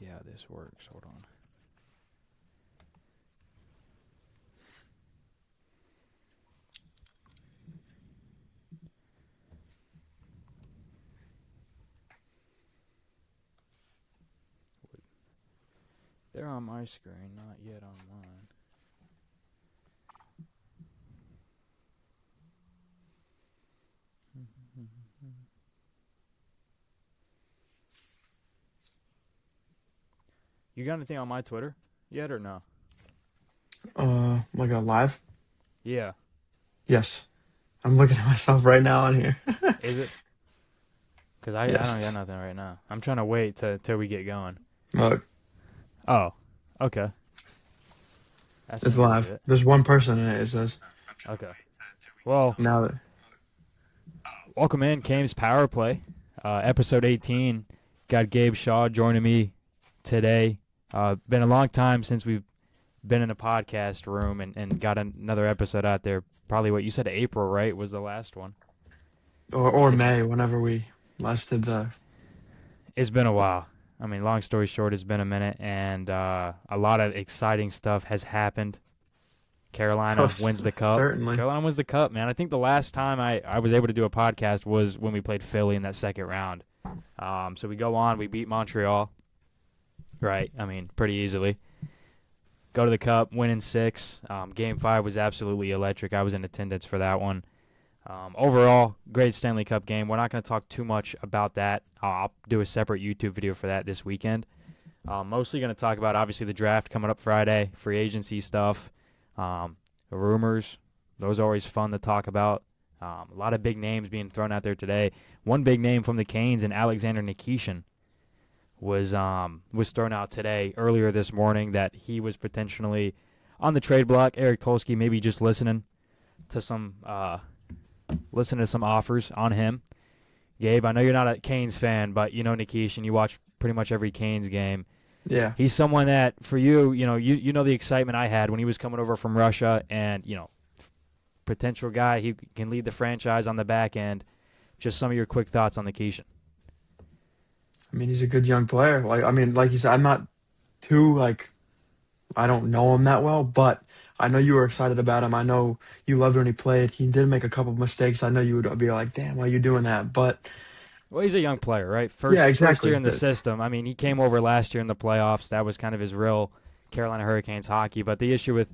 see how this works. Hold on. They're on my screen, not yet on mine. You got anything on my Twitter yet or no? Like a live? Yeah. Yes. I'm looking at myself right now on here. Is it? Because I don't got Yes. nothing right now. I'm trying to wait till we get going. Look, Oh, okay. That it's seems live. legit. There's one person in it, it says. Okay. Well, Now that welcome in, Kames Power Play, episode 18. Got Gabe Shaw joining me today. Been a long time since we've been in a podcast room and got another episode out there. Probably what you said, April, right? Was the last one. or It's May, whenever we last did the it's been a while. I mean, long story short, it's been a minute, and a lot of exciting stuff has happened. oh, Carolina wins the cup. certainly. Carolina wins the cup, man. I think the last time I was able to do a podcast was when we played Philly in that second round. So we go on, we beat Montreal, right? I mean, pretty easily. Go to the cup, win in 6. Game 5 was absolutely electric. I was in attendance for that one. Overall, great Stanley Cup game. We're not going to talk too much about that. I'll do a separate YouTube video for that this weekend. Mostly going to talk about, obviously, the draft coming up Friday, free agency stuff, the rumors. Those are always fun to talk about. A lot of big names being thrown out there today. One big name from the Canes and Alexander Nikishin was thrown out today, earlier this morning, that he was potentially on the trade block. Eric Tolsky maybe just listening to some offers on him. Gabe, I know you're not a Canes fan, but you know Nikishin. You watch pretty much every Canes game. Yeah. He's someone that, for you, you know the excitement I had when he was coming over from Russia, and potential guy. He can lead the franchise on the back end. Just some of your quick thoughts on Nikishin. I mean, he's a good young player. Like you said, I'm not too I don't know him that well, but I know you were excited about him. I know you loved when he played. He did make a couple of mistakes. I know you would be like, "Damn, why are you doing that?" But Well, he's a young player, right? yeah, First year exactly. in the system. I mean, he came over last year in the playoffs. That was kind of his real Carolina Hurricanes hockey. But the issue with,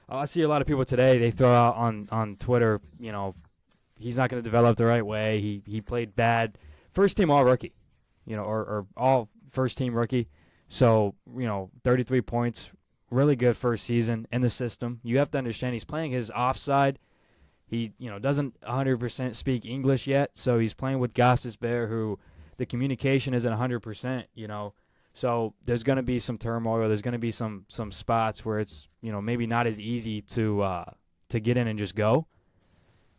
I see a lot of people today, they throw out on Twitter, he's not going to develop the right way. He played bad. First team all rookie, or all first team rookie. So, 33 points, really good first season in the system. You have to understand he's playing his offside. He, doesn't 100% speak English yet, so he's playing with Bear, who the communication isn't 100%, So there's going to be some turmoil. There's going to be some spots where it's, maybe not as easy to get in and just go.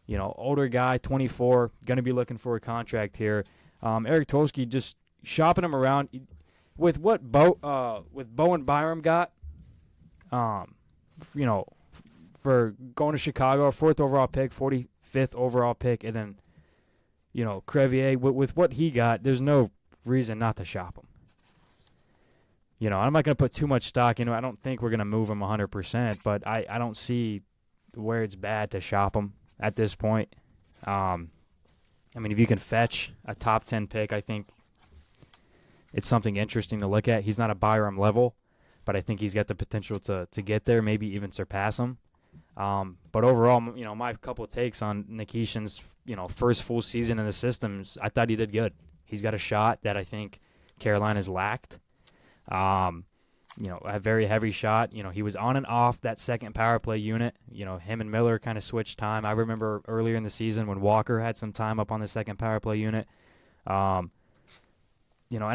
Older guy, 24, going to be looking for a contract here. Eric Tolsky just shopping him around with what Bo and Byram got. You know, for going to Chicago, 4th overall pick, 45th overall pick, and then, Crevier, with what he got, there's no reason not to shop him. I'm not going to put too much stock into it. I don't think we're going to move him 100%, but I don't see where it's bad to shop him at this point. If you can fetch a top 10 pick, I think it's something interesting to look at. He's not a Byram level, but I think he's got the potential to get there, maybe even surpass him. But overall, my couple of takes on Nikishin's, first full season in the systems, I thought he did good. He's got a shot that I think Carolina's lacked. A very heavy shot. He was on and off that second power play unit. Him and Miller kind of switched time. I remember earlier in the season when Walker had some time up on the second power play unit. And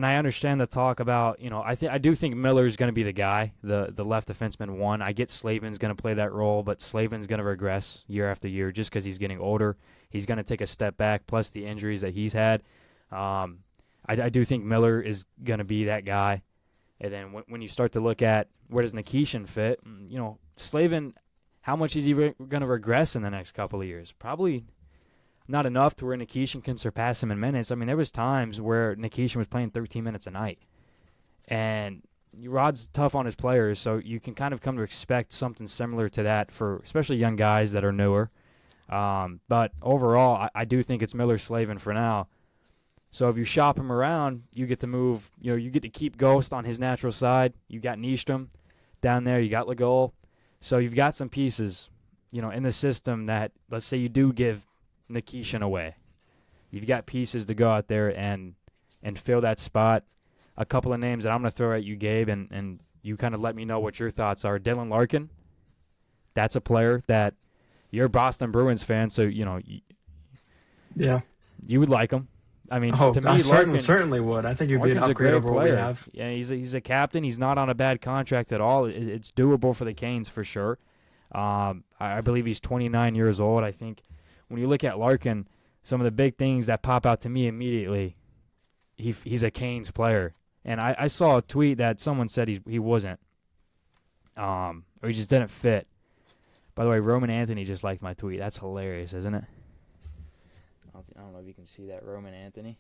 I understand the talk about, I do think Miller's going to be the guy, the left defenseman one. I get Slavin's going to play that role, but Slavin's going to regress year after year just because he's getting older. He's going to take a step back, plus the injuries that he's had. I do think Miller is going to be that guy. And then when you start to look at where does Nikishin fit, Slavin, how much is he going to regress in the next couple of years? Probably not enough to where Nikishin can surpass him in minutes. I mean, there was times where Nikishin was playing 13 minutes a night. And Rod's tough on his players, so you can kind of come to expect something similar to that for especially young guys that are newer. But overall, I do think it's Miller Slavin for now. So if you shop him around, you get to move. You get to keep Ghost on his natural side. You got Nystrom down there. You got Legol. So you've got some pieces, in the system that, let's say you do give Nikishin away. You've got pieces to go out there and fill that spot. A couple of names that I'm going to throw at you, Gabe, and you kind of let me know what your thoughts are. Dylan Larkin, that's a player that you're a Boston Bruins fan, so, Yeah. you would like him. I mean, Oh, to me, I Larkin, certainly would. I think he'd be an Larkin's a upgrade great over what we player. have. Yeah, he's a captain. He's not on a bad contract at all. It's doable for the Canes for sure. I believe he's 29 years old. I think when you look at Larkin, some of the big things that pop out to me immediately, he's a Canes player. And I saw a tweet that someone said he wasn't, or he just didn't fit. By the way, Roman Anthony just liked my tweet. That's hilarious, isn't it? I don't know if you can see that, Roman Anthony.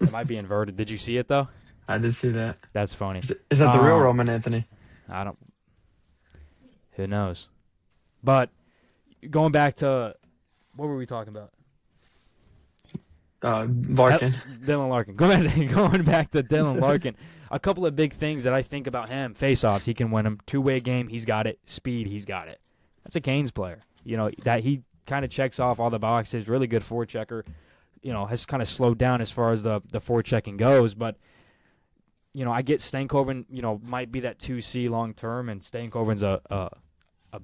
It might be inverted. Did you see it, though? I did see that. That's funny. Is that the real Roman Anthony? I don't. Who knows? But going back to what were we talking about? Larkin. Dylan Larkin. Going back to Dylan Larkin. A couple of big things that I think about him. Face-offs, he can win them. Two-way game, he's got it. Speed, he's got it. That's a Canes player. That he kind of checks off all the boxes. Really good forechecker. Has kind of slowed down as far as the forechecking goes. But, I get Stankoven, might be that 2C long-term, and Stankoven's a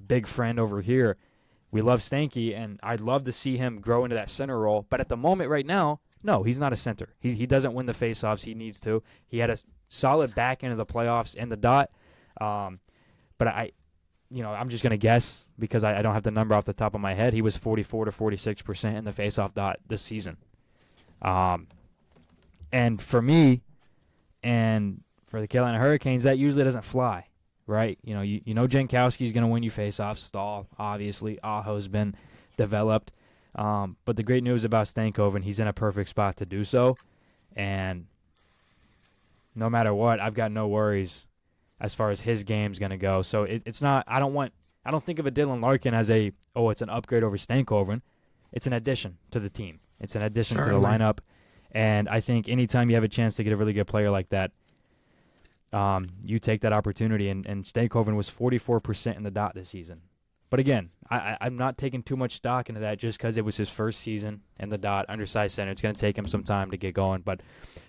big friend over here. We love Stanky, and I'd love to see him grow into that center role. But at the moment right now, no, he's not a center. He doesn't win the faceoffs he needs to. He had a solid back end of the playoffs in the dot. But I'm just going to guess because I don't have the number off the top of my head. He was 44 to 46% in the faceoff dot this season. And for me and for the Carolina Hurricanes, that usually doesn't fly. Right, Jankowski's going to win you faceoffs. Stahl, obviously, Aho's been developed, but the great news about Stankoven, he's in a perfect spot to do so, and no matter what, I've got no worries as far as his game's going to go. So it's not. I don't think of a Dylan Larkin as it's an upgrade over Stankoven. It's an addition to the team. It's an addition to the lineup, and I think anytime you have a chance to get a really good player like that. You take that opportunity, and Stankoven was 44% in the dot this season. But again, I'm not taking too much stock into that just because it was his first season in the dot, undersized center. It's going to take him some time to get going. But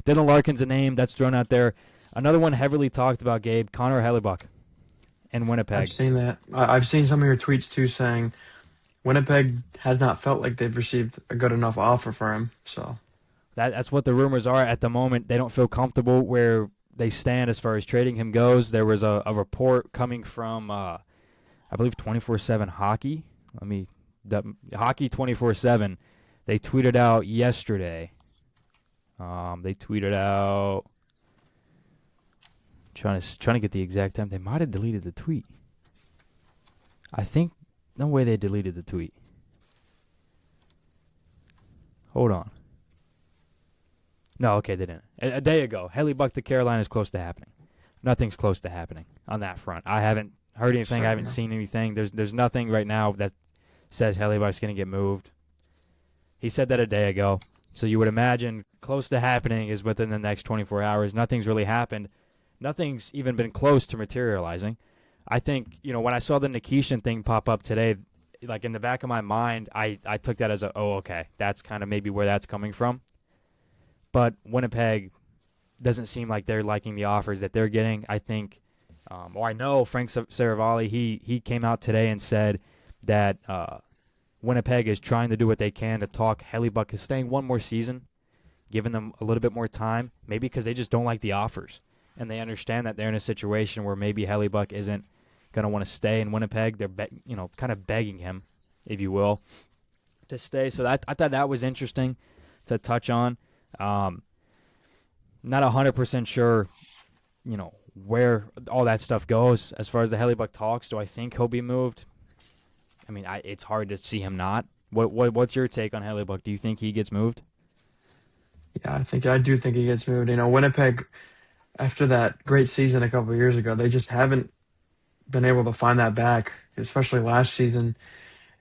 Dylan Larkin's a name that's thrown out there. Another one heavily talked about, Gabe, Connor Hellebuck in Winnipeg. I've seen that. I've seen some of your tweets, too, saying Winnipeg has not felt like they've received a good enough offer for him. So that's what the rumors are at the moment. They don't feel comfortable where they stand as far as trading him goes. There was a report coming from, I believe, 24/7 Hockey. Hockey 24/7. They tweeted out yesterday. Trying to get the exact time. They might have deleted the tweet. I think no way they deleted the tweet. Hold on. No, okay, they didn't. A day ago, Hellebuck to Carolina is close to happening. Nothing's close to happening on that front. I haven't heard anything. I haven't seen anything. There's nothing right now that says Hellebuck's going to get moved. He said that a day ago. So you would imagine close to happening is within the next 24 hours. Nothing's really happened. Nothing's even been close to materializing. I think, when I saw the Nikishin thing pop up today, like in the back of my mind, I took that as okay, that's kind of maybe where that's coming from. But Winnipeg doesn't seem like they're liking the offers that they're getting. I think, I know Frank Saravalli, he came out today and said that Winnipeg is trying to do what they can to talk Hellebuck is staying one more season, giving them a little bit more time, maybe because they just don't like the offers. And they understand that they're in a situation where maybe Hellebuck isn't going to want to stay in Winnipeg. They're kind of begging him, if you will, to stay. So I thought that was interesting to touch on. Not 100% sure, where all that stuff goes as far as the Hellebuck talks. Do I think he'll be moved? I mean, it's hard to see him not. What's your take on Hellebuck? Do you think he gets moved? Yeah, I do think he gets moved. Winnipeg, after that great season a couple of years ago. They just haven't been able to find that back, especially last season.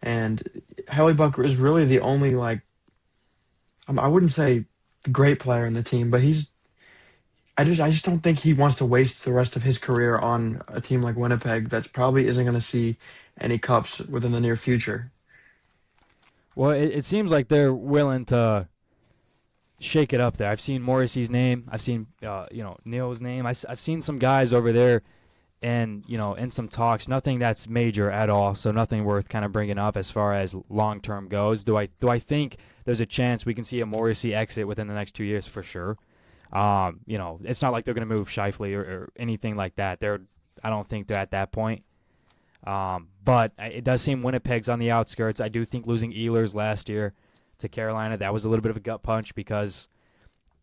And Hellebuck is really the only like I wouldn't say great player in the team, but I just don't think he wants to waste the rest of his career on a team like Winnipeg that's probably isn't going to see any cups within the near future. Well, it seems like they're willing to shake it up there. I've seen Morrissey's name. I've seen Neil's name. I've seen some guys over there, and in some talks. Nothing that's major at all. So nothing worth kind of bringing up as far as long term goes. Do I think there's a chance we can see a Morrissey exit within the next 2 years for sure? It's not like they're going to move Scheifele or anything like that. I don't think they're at that point. But it does seem Winnipeg's on the outskirts. I do think losing Ehlers last year to Carolina, that was a little bit of a gut punch because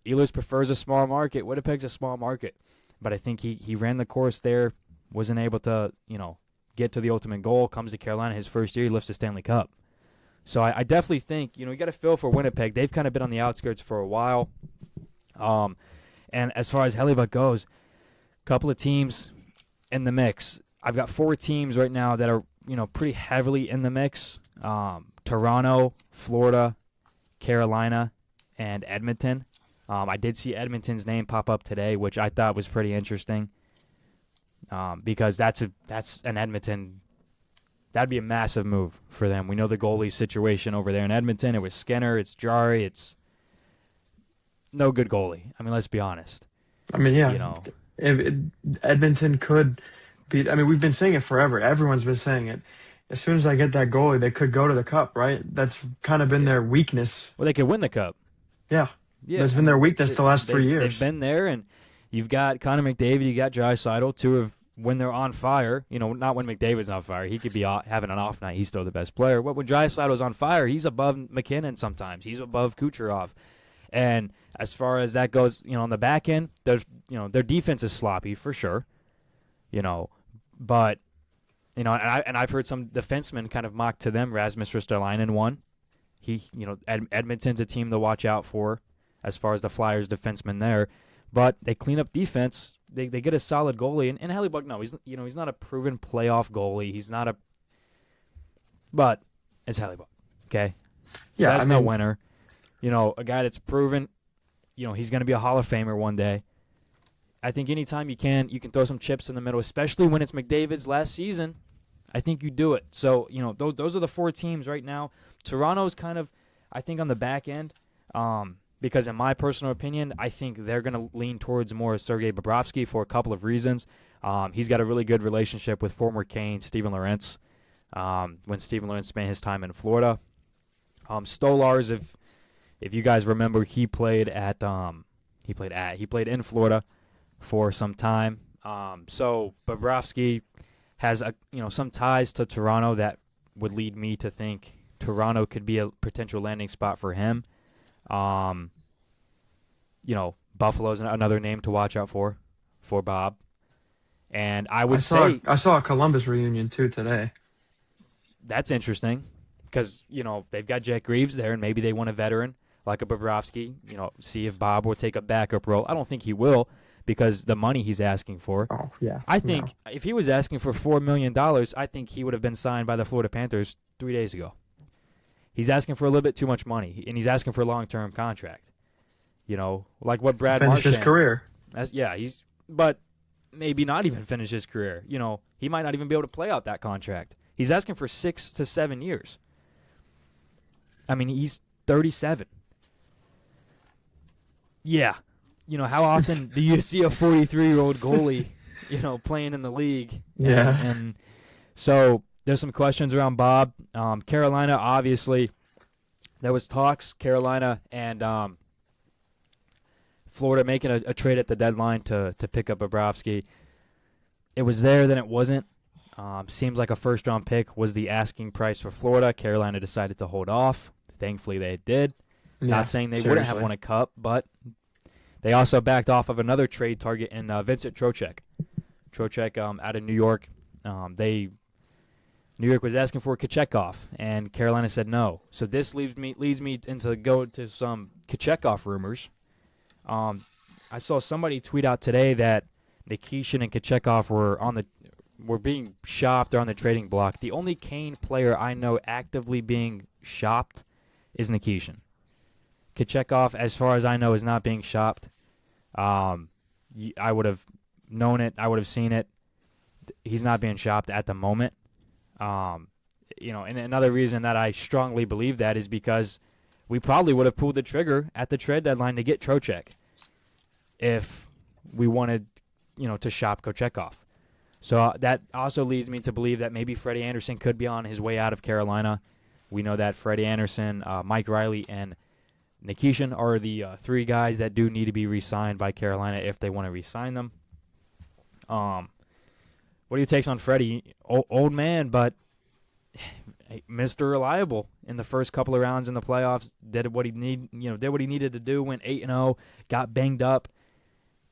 Ehlers prefers a small market. Winnipeg's a small market. But I think he ran the course there, wasn't able to, get to the ultimate goal, comes to Carolina his first year, he lifts the Stanley Cup. So I definitely think, you got to feel for Winnipeg. They've kind of been on the outskirts for a while. And as far as Hellebuck goes, a couple of teams in the mix. I've got 4 teams right now that are, pretty heavily in the mix. Toronto, Florida, Carolina, and Edmonton. I did see Edmonton's name pop up today, which I thought was pretty interesting because that's an Edmonton. That'd be a massive move for them. We know the goalie situation over there in Edmonton. It was Skinner. It's Jari. It's no good goalie. I mean, let's be honest. I mean, yeah, if Edmonton could beat. I mean, we've been saying it forever. Everyone's been saying it. As soon as I get that goalie, they could go to the cup, right? That's kind of been their weakness. Well, they could win the cup. Yeah, Yeah, that's been their weakness the last 3 years. They've been there, and you've got Connor McDavid, you got Draisaitl, two of when they're on fire. Not when McDavid's on fire. He could be having an off night. He's still the best player. But when Draisaitl's on fire, he's above McKinnon sometimes. He's above Kucherov. And as far as that goes, on the back end, their defense is sloppy for sure. But and I've heard some defensemen kind of mock to them. Rasmus Ristolainen one. Edmonton's a team to watch out for as far as the Flyers defenseman there. But they clean up defense. They get a solid goalie. And Hellebuck, no, he's not a proven playoff goalie. He's not a – but it's Hellebuck, okay? Yeah, That's no winner. A guy that's proven, he's going to be a Hall of Famer one day. I think anytime you can throw some chips in the middle, especially when it's McDavid's last season. I think you do it. So, those are the 4 teams right now. Toronto's kind of, I think, on the back end because, in my personal opinion, I think they're going to lean towards more Sergei Bobrovsky for a couple of reasons. He's got a really good relationship with former Kane, Steven Lorentz, when Steven Lorentz spent his time in Florida. Stolarz, if you guys remember, he played in Florida for some time. So Bobrovsky has some ties to Toronto that would lead me to think Toronto could be a potential landing spot for him. Buffalo's another name to watch out for Bob. And I saw a Columbus reunion too today. That's interesting because they've got Jack Reeves there, and maybe they want a veteran like a Bobrovsky. See if Bob will take a backup role. I don't think he will because the money he's asking for. Oh yeah, I think if he was asking for $4 million, I think he would have been signed by the Florida Panthers 3 days ago. He's asking for a little bit too much money, and he's asking for a long-term contract. Like what Brad finish his career. But maybe not even finish his career. He might not even be able to play out that contract. He's asking for 6 to 7 years. I mean, he's 37. Yeah. How often do you see a 43-year-old goalie, playing in the league? Yeah. And so there's some questions around Bob. Carolina, obviously, there was talks, Carolina and Florida making a trade at the deadline to pick up Bobrovsky. It was there, then it wasn't. Seems like a first-round pick was the asking price for Florida. Carolina decided to hold off. Thankfully, they did. Yeah, Not saying they wouldn't have won a cup, but they also backed off of another trade target in Vincent Trocheck. Trocheck out of New York. New York was asking for Kochetkov, and Carolina said no. So this leads me into go to some Kochetkov rumors. I saw somebody tweet out today that Nikishin and Kochekov were being shopped or on the trading block. The only Kane player I know actively being shopped is Nikishin. Kochekov, as far as I know, is not being shopped. I would have known it. I would have seen it. He's not being shopped at the moment. And another reason that I strongly believe that is because we probably would have pulled the trigger at the trade deadline to get Trocheck if we wanted, to shop Kochekov. So that also leads me to believe that maybe Freddie Anderson could be on his way out of Carolina. We know that Freddie Anderson, Mike Riley, and Nikishin are the three guys that do need to be re-signed by Carolina if they want to re-sign them. What are your takes on Freddie? Old man, but Mr. Reliable in the first couple of rounds in the playoffs. Did what he needed to do. Went 8-0, got banged up,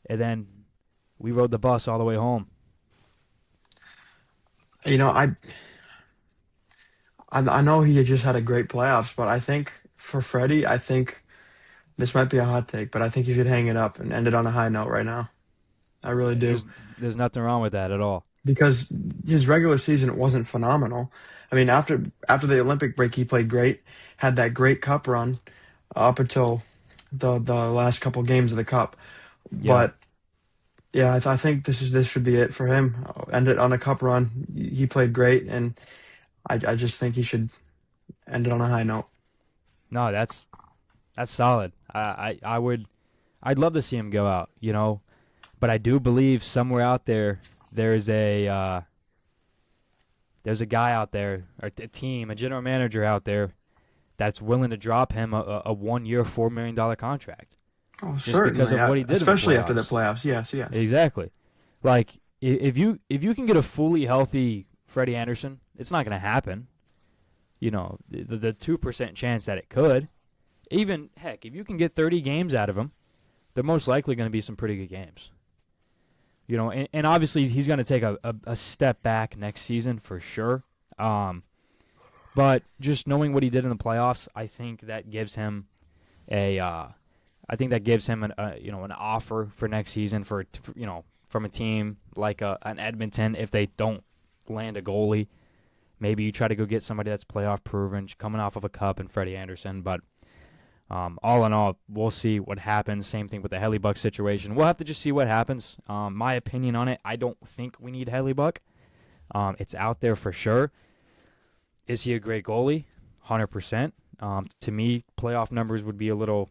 and then we rode the bus all the way home. I know he had just had a great playoffs, but I think for Freddie, I think this might be a hot take, but I think he should hang it up and end it on a high note right now. I really do. There's nothing wrong with that at all. Because his regular season wasn't phenomenal. I mean, after the Olympic break, he played great, had that great cup run up until the last couple games of the cup. Yeah. But yeah, I think this should be it for him. End it on a cup run. He played great, and I just think he should end it on a high note. No, that's solid. I'd love to see him go out, but I do believe somewhere out there there's a guy out there, or a team, a general manager out there that's willing to drop him a 1-year, $4 million contract. Oh, just certainly. Because of what he did, especially in the after the playoffs. Yes. Exactly. Like if you can get a fully healthy Freddie Anderson, it's not going to happen. The 2% chance that it could. Even heck, if you can get 30 games out of him, they're most likely going to be some pretty good games. And obviously he's going to take a step back next season for sure. But just knowing what he did in the playoffs, I think that gives him an offer for next season from a team like an Edmonton if they don't land a goalie. Maybe you try to go get somebody that's playoff proven, coming off of a cup, and Freddie Anderson. But all in all, we'll see what happens. Same thing with the Hellebuck situation. We'll have to just see what happens. My opinion on it, I don't think we need Hellebuck. It's out there for sure. Is he a great goalie? 100%. To me, playoff numbers would be a little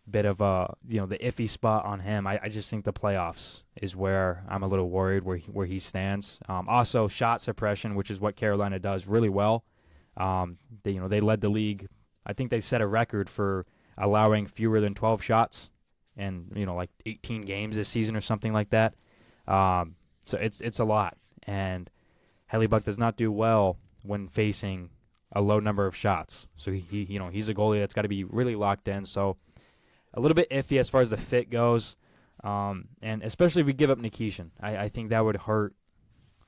bit of the iffy spot on him. I just think the playoffs is where I'm a little worried where he stands. Also, shot suppression, which is what Carolina does really well. They led the league. I think they set a record for allowing fewer than 12 shots in like 18 games this season or something like that. So it's a lot, and Hellebuck does not do well when facing a low number of shots. So he's a goalie that's got to be really locked in. So a little bit iffy as far as the fit goes, and especially if we give up Nikishin. I think that would hurt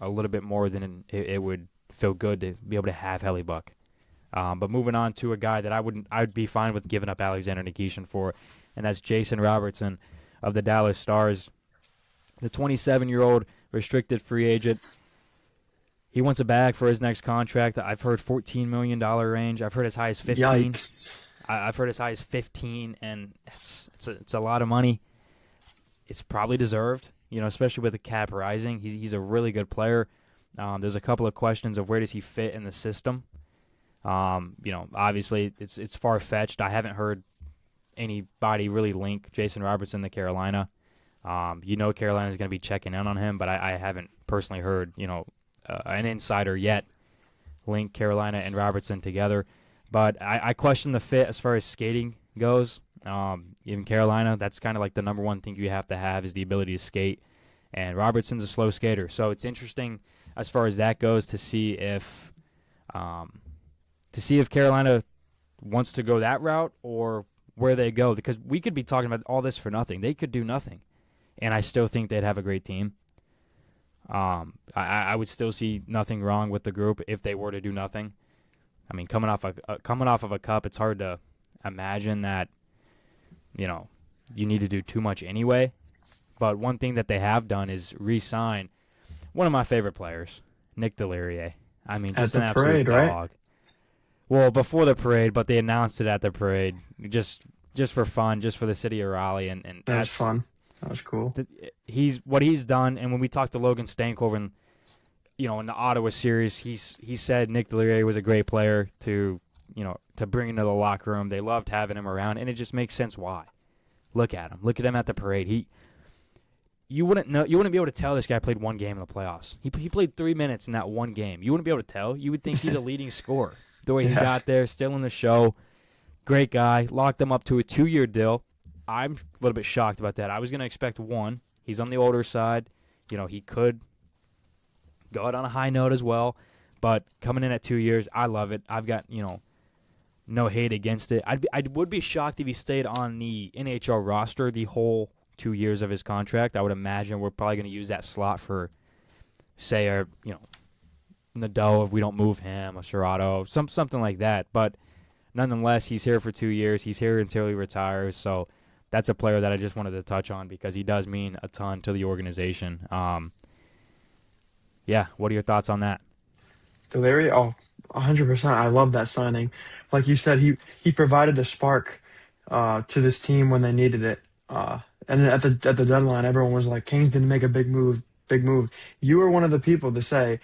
a little bit more than it would feel good to be able to have Hellebuck. But moving on to a guy that I'd be fine with giving up Alexander Nikishin for, and that's Jason Robertson of the Dallas Stars, the 27-year-old restricted free agent. He wants a bag for his next contract. I've heard $14 million range. I've heard as high as 15. Yikes. I've heard as high as 15, and it's a lot of money. It's probably deserved, especially with the cap rising. He's a really good player. There's a couple of questions of where does he fit in the system. Obviously it's far-fetched. I haven't heard anybody really link Jason Robertson to Carolina. Carolina is going to be checking in on him, but I haven't personally heard, an insider yet link Carolina and Robertson together. But I question the fit as far as skating goes. In Carolina, that's kind of like the number one thing you have to have is the ability to skate. And Robertson's a slow skater. So it's interesting as far as that goes to see if Carolina wants to go that route or where they go. Because we could be talking about all this for nothing. They could do nothing. And I still think they'd have a great team. I would still see nothing wrong with the group if they were to do nothing. I mean, coming off of a cup, it's hard to imagine that, you need to do too much anyway. But one thing that they have done is re-sign one of my favorite players, Nick Delirier. I mean, At just the an absolute parade, right? dog. Well, before the parade, but they announced it at the parade, just for fun, just for the city of Raleigh, and That was that's fun. That was cool. he's what he's done. And when we talked to Logan Stankoven, in the Ottawa series, he said Nick Delirier was a great player to bring into the locker room. They loved having him around, and it just makes sense why. Look at him. Look at him at the parade. You wouldn't know. You wouldn't be able to tell this guy played one game in the playoffs. He played 3 minutes in that one game. You wouldn't be able to tell. You would think he's a leading scorer. The way he's Yeah. out there, still in the show. Great guy. Locked him up to a 2-year deal. I'm a little bit shocked about that. I was going to expect 1. He's on the older side. He could go out on a high note as well. But coming in at 2 years, I love it. I've got, no hate against it. I would be shocked if he stayed on the NHL roster the whole 2 years of his contract. I would imagine we're probably going to use that slot for, say, Nadeau if we don't move him, or Serrato, something like that. But nonetheless, he's here for 2 years. He's here until he retires. So that's a player that I just wanted to touch on because he does mean a ton to the organization. Yeah, what are your thoughts on that? Delirier, 100%. I love that signing. Like you said, he provided a spark to this team when they needed it. And at the deadline, everyone was like, "Kings didn't make a big move. Big move." You were one of the people to say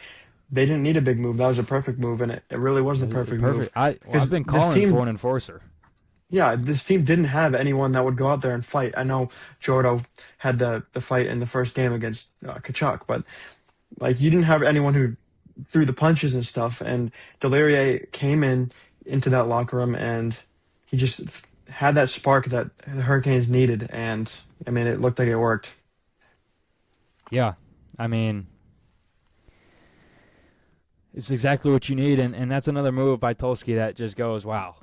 they didn't need a big move. That was a perfect move, and it really was the perfect move. I've been this calling team, for an enforcer. yeah, this team didn't have anyone that would go out there and fight. I know Jordo had the fight in the first game against Kachuk, but like you didn't have anyone who threw the punches and stuff. And Delirier came into that locker room, and he just had that spark that the Hurricanes needed. And I mean, it looked like it worked. Yeah, I mean, it's exactly what you need, and that's another move by Tulski that just goes, wow.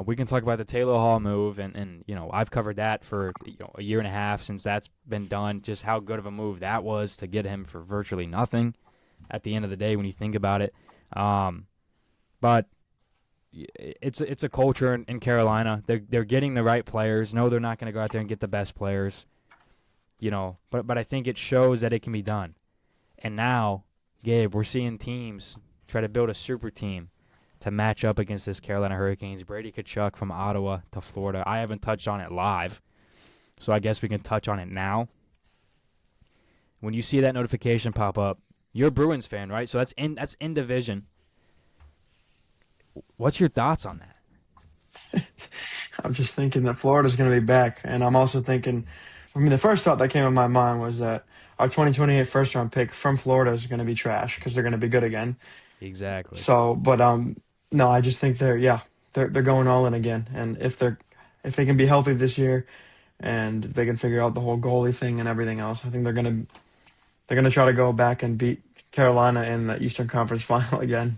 We can talk about the Taylor Hall move, and I've covered that for a year and a half since that's been done, just how good of a move that was to get him for virtually nothing at the end of the day when you think about it. But it's a culture in Carolina. They're getting the right players. No, they're not going to go out there and get the best players, but I think it shows that it can be done. And now, Gabe, we're seeing teams try to build a super team to match up against this Carolina Hurricanes. Brady Tkachuk from Ottawa to Florida. I haven't touched on it live, so I guess we can touch on it now. When you see that notification pop up, you're a Bruins fan, right? So that's in division. What's your thoughts on that? I'm just thinking that Florida's going to be back, and I'm also thinking, the first thought that came in my mind was that our 2028 first-round pick from Florida is going to be trash because they're going to be good again. Exactly. So, but no, I just think they're going all in again, and if they can be healthy this year, and they can figure out the whole goalie thing and everything else, I think they're gonna try to go back and beat Carolina in the Eastern Conference Final again.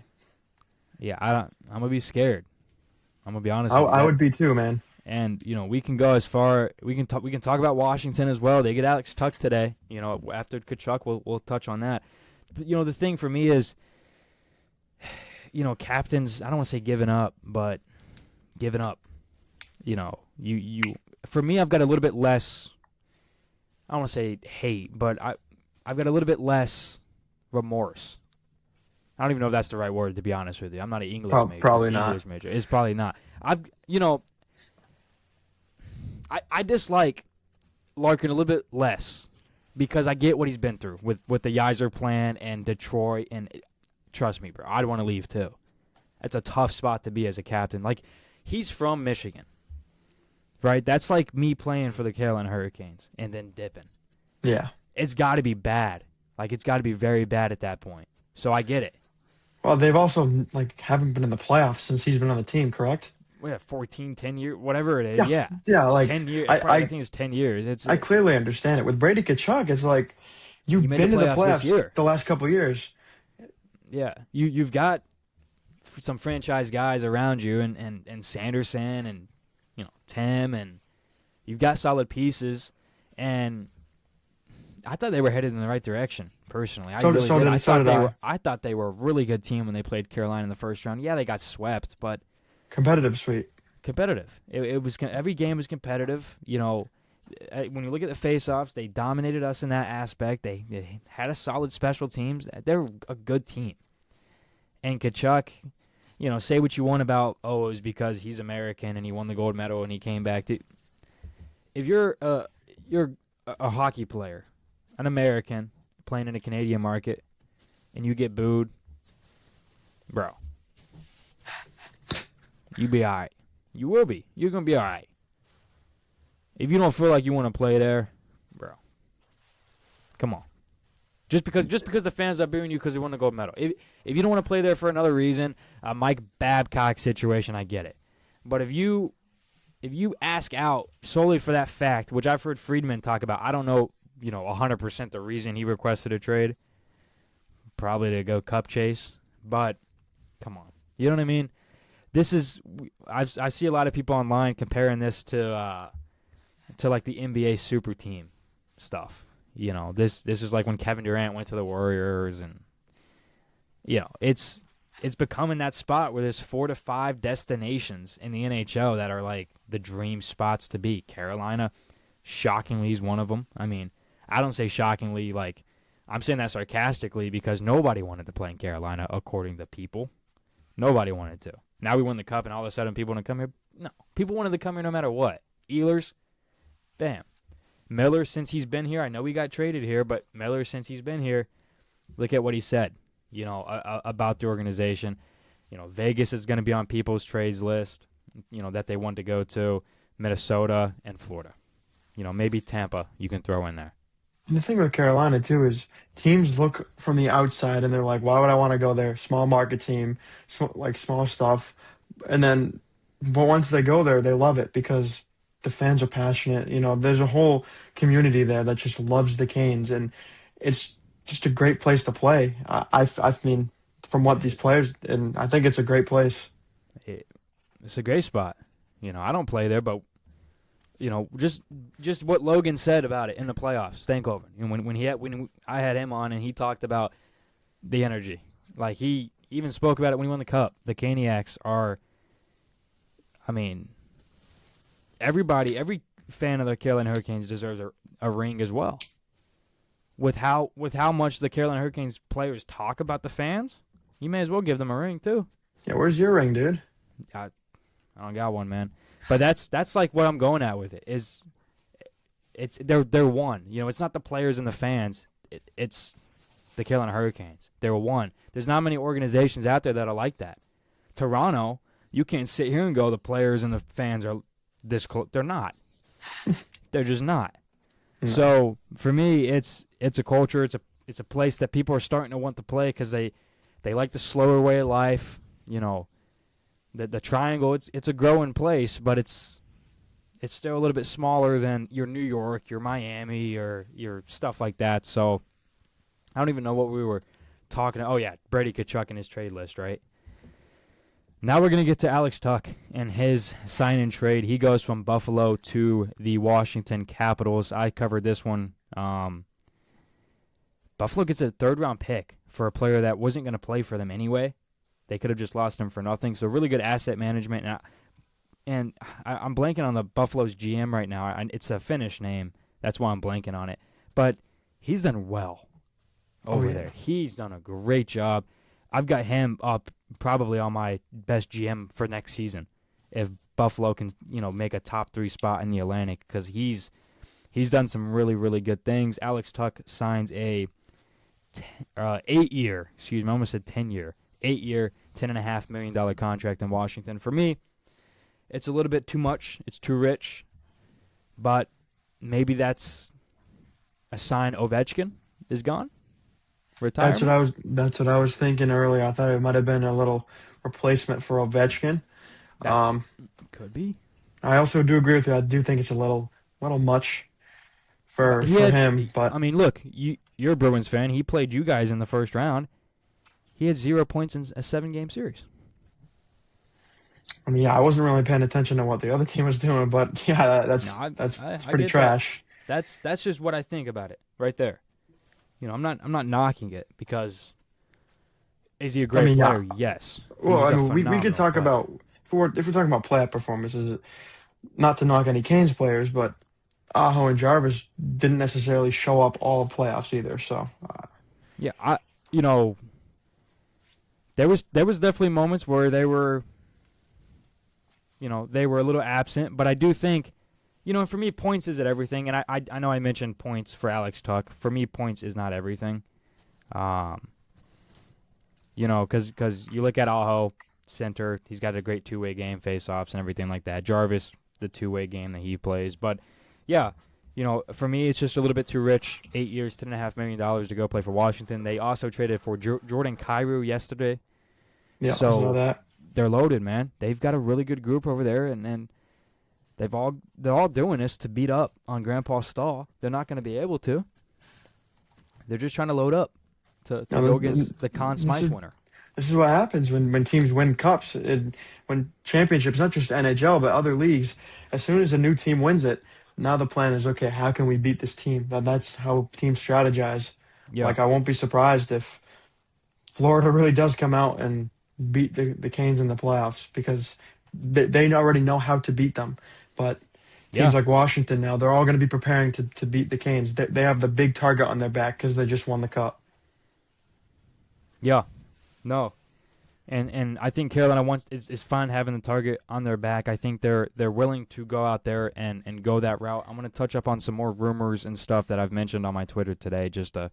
Yeah, I'm gonna be scared. I'm gonna be honest with you. I would be too, man. And we can go as far. We can talk about Washington as well. They get Alex Tuck today. After Kachuk, we'll touch on that. The thing for me is, captains. I don't want to say giving up, but giving up. You. For me, I've got a little bit less. I don't want to say hate, but I've got a little bit less remorse. I don't even know if that's the right word, to be honest with you. I'm not an English major. Probably not. English major. It's probably not. I dislike Larkin a little bit less because I get what he's been through with the Yzer plan and Detroit. And trust me, bro, I'd want to leave too. It's a tough spot to be as a captain. Like, he's from Michigan, right? That's like me playing for the Carolina Hurricanes and then dipping. Yeah. It's got to be bad. Like, it's got to be very bad at that point. So I get it. Well, they've also haven't been in the playoffs since he's been on the team, correct? We have 14, 10 years, whatever it is. Yeah. Like 10 years. I think it's 10 years. I clearly understand it. With Brady Tkachuk, it's like you've been to the playoffs the last couple of years. Yeah. You've got some franchise guys around you and Sanderson and Tim, and you've got solid pieces, and I thought they were headed in the right direction, personally. I thought they were a really good team when they played Carolina in the first round. Yeah, they got swept, but competitive, sweet. Competitive. It was every game was competitive. When you look at the face-offs, they dominated us in that aspect. They had a solid special teams. They're a good team. And Kachuk, say what you want about, it was because he's American and he won the gold medal and he came back. If you're a hockey player, an American playing in a Canadian market, and you get booed, bro, you be all right. You will be. You're going to be all right. If you don't feel like you want to play there, bro, come on. Just because the fans are booing you because they won the gold medal. If you don't want to play there for another reason, Mike Babcock situation, I get it. But if you ask out solely for that fact, which I've heard Friedman talk about, I don't know, 100% the reason he requested a trade, probably to go cup chase. But come on, you know what I mean? This is I see a lot of people online comparing this to like the NBA super team stuff. This is like when Kevin Durant went to the Warriors, and it's becoming that spot where there's 4 to 5 destinations in the NHL that are like the dream spots to be. Carolina, shockingly, is one of them. I mean, I don't say shockingly, like I'm saying that sarcastically because nobody wanted to play in Carolina, according to people. Nobody wanted to. Now we won the cup, and all of a sudden people want to come here. No, people wanted to come here no matter what. Ehlers, bam. Miller, since he's been here, I know he got traded here, but Miller, since he's been here, look at what he said, about the organization. Vegas is going to be on people's trades list, that they want to go to. Minnesota and Florida. Maybe Tampa you can throw in there. And the thing with Carolina, too, is teams look from the outside and they're like, why would I want to go there? Small market team, small stuff. But once they go there, they love it because the fans are passionate. There's a whole community there that just loves the Canes, and it's just a great place to play. I mean, from what these players, and I think it's a great place. It's a great spot. I don't play there, but just what Logan said about it in the playoffs, Stankoven. When I had him on and he talked about the energy, like he even spoke about it when he won the cup. The Caniacs are, I mean, every fan of the Carolina Hurricanes deserves a ring as well. With how much the Carolina Hurricanes players talk about the fans, you may as well give them a ring too. Yeah, where's your ring, dude? I don't got one, man. But that's like what I'm going at with it. They're one. It's not the players and the fans. It's the Carolina Hurricanes. They're one. There's not many organizations out there that are like that. Toronto, you can't sit here and go, the players and the fans are this close. They're not. They're just not. No. So for me, it's a culture. It's a place that people are starting to want to play because they like the slower way of life. The triangle, it's a growing place, but it's still a little bit smaller than your New York, your Miami, or your stuff like that. So I don't even know what we were talking. Oh yeah, Brady Tkachuk and his trade list, right? Now we're gonna get to Alex Tuch and his sign-in trade. He goes from Buffalo to the Washington Capitals. I covered this one. Buffalo gets a third-round pick for a player that wasn't going to play for them anyway. They could have just lost him for nothing. So really good asset management. And I'm blanking on the Buffalo's GM right now. It's a Finnish name. That's why I'm blanking on it. But he's done well over there. He's done a great job. I've got him up probably on my best GM for next season if Buffalo can, make a top 3 spot in the Atlantic because he's done some really, really good things. Alex Tuch signs a 8-year, I almost said 10-year. 8-year, $10.5 million contract in Washington. For me, it's a little bit too much. It's too rich. But maybe that's a sign Ovechkin is gone. Retirement. That's what I was thinking earlier. I thought it might have been a little replacement for Ovechkin. That could be. I also do agree with you. I do think it's a little much for him. But I mean, look, you're a Bruins fan. He played you guys in the first round. He had 0 points in a 7-game series. I mean, yeah, I wasn't really paying attention to what the other team was doing, but yeah, that's pretty trash. That's just what I think about it right there. I'm not knocking it because is he a great player? Yeah. Yes. Well, we could talk about if we're talking about playoff performances, not to knock any Canes players, but Aho and Jarvis didn't necessarily show up all of playoffs either. So Yeah, you know, there was definitely moments where they were, they were a little absent, but I do think, for me, points isn't everything, and I know I mentioned points for Alex Tuck. For me, points is not everything. Um, because you look at Aho, center, he's got a great two-way game, face-offs and everything like that. Jarvis, the two-way game that he plays. But, yeah, for me, it's just a little bit too rich. 8 years, $10.5 million to go play for Washington. They also traded for Jordan Kyrou yesterday. yeah, I saw So that. they're loaded, man. They've got a really good group over there, and they're all doing this to beat up on Grandpa Stahl. They're not going to be able to. They're just trying to load up to No, go against the Conn this Smythe is winner. this is what happens when teams win cups. When championships, not just NHL but other leagues, as soon as a new team wins it, now the plan is okay. How can we beat this team? That's how teams strategize. Yeah, Like I won't be surprised if Florida really does come out and beat the Canes in the playoffs because they already know how to beat them. But yeah, teams like Washington now, they're all going to be preparing to beat the Canes. They have the big target on their back because they just won the cup. yeah. No, and I think Carolina is fine having the target on their back. I think they're willing to go out there and go that route. I'm going to touch up on some more rumors and stuff that I've mentioned on my Twitter today, just to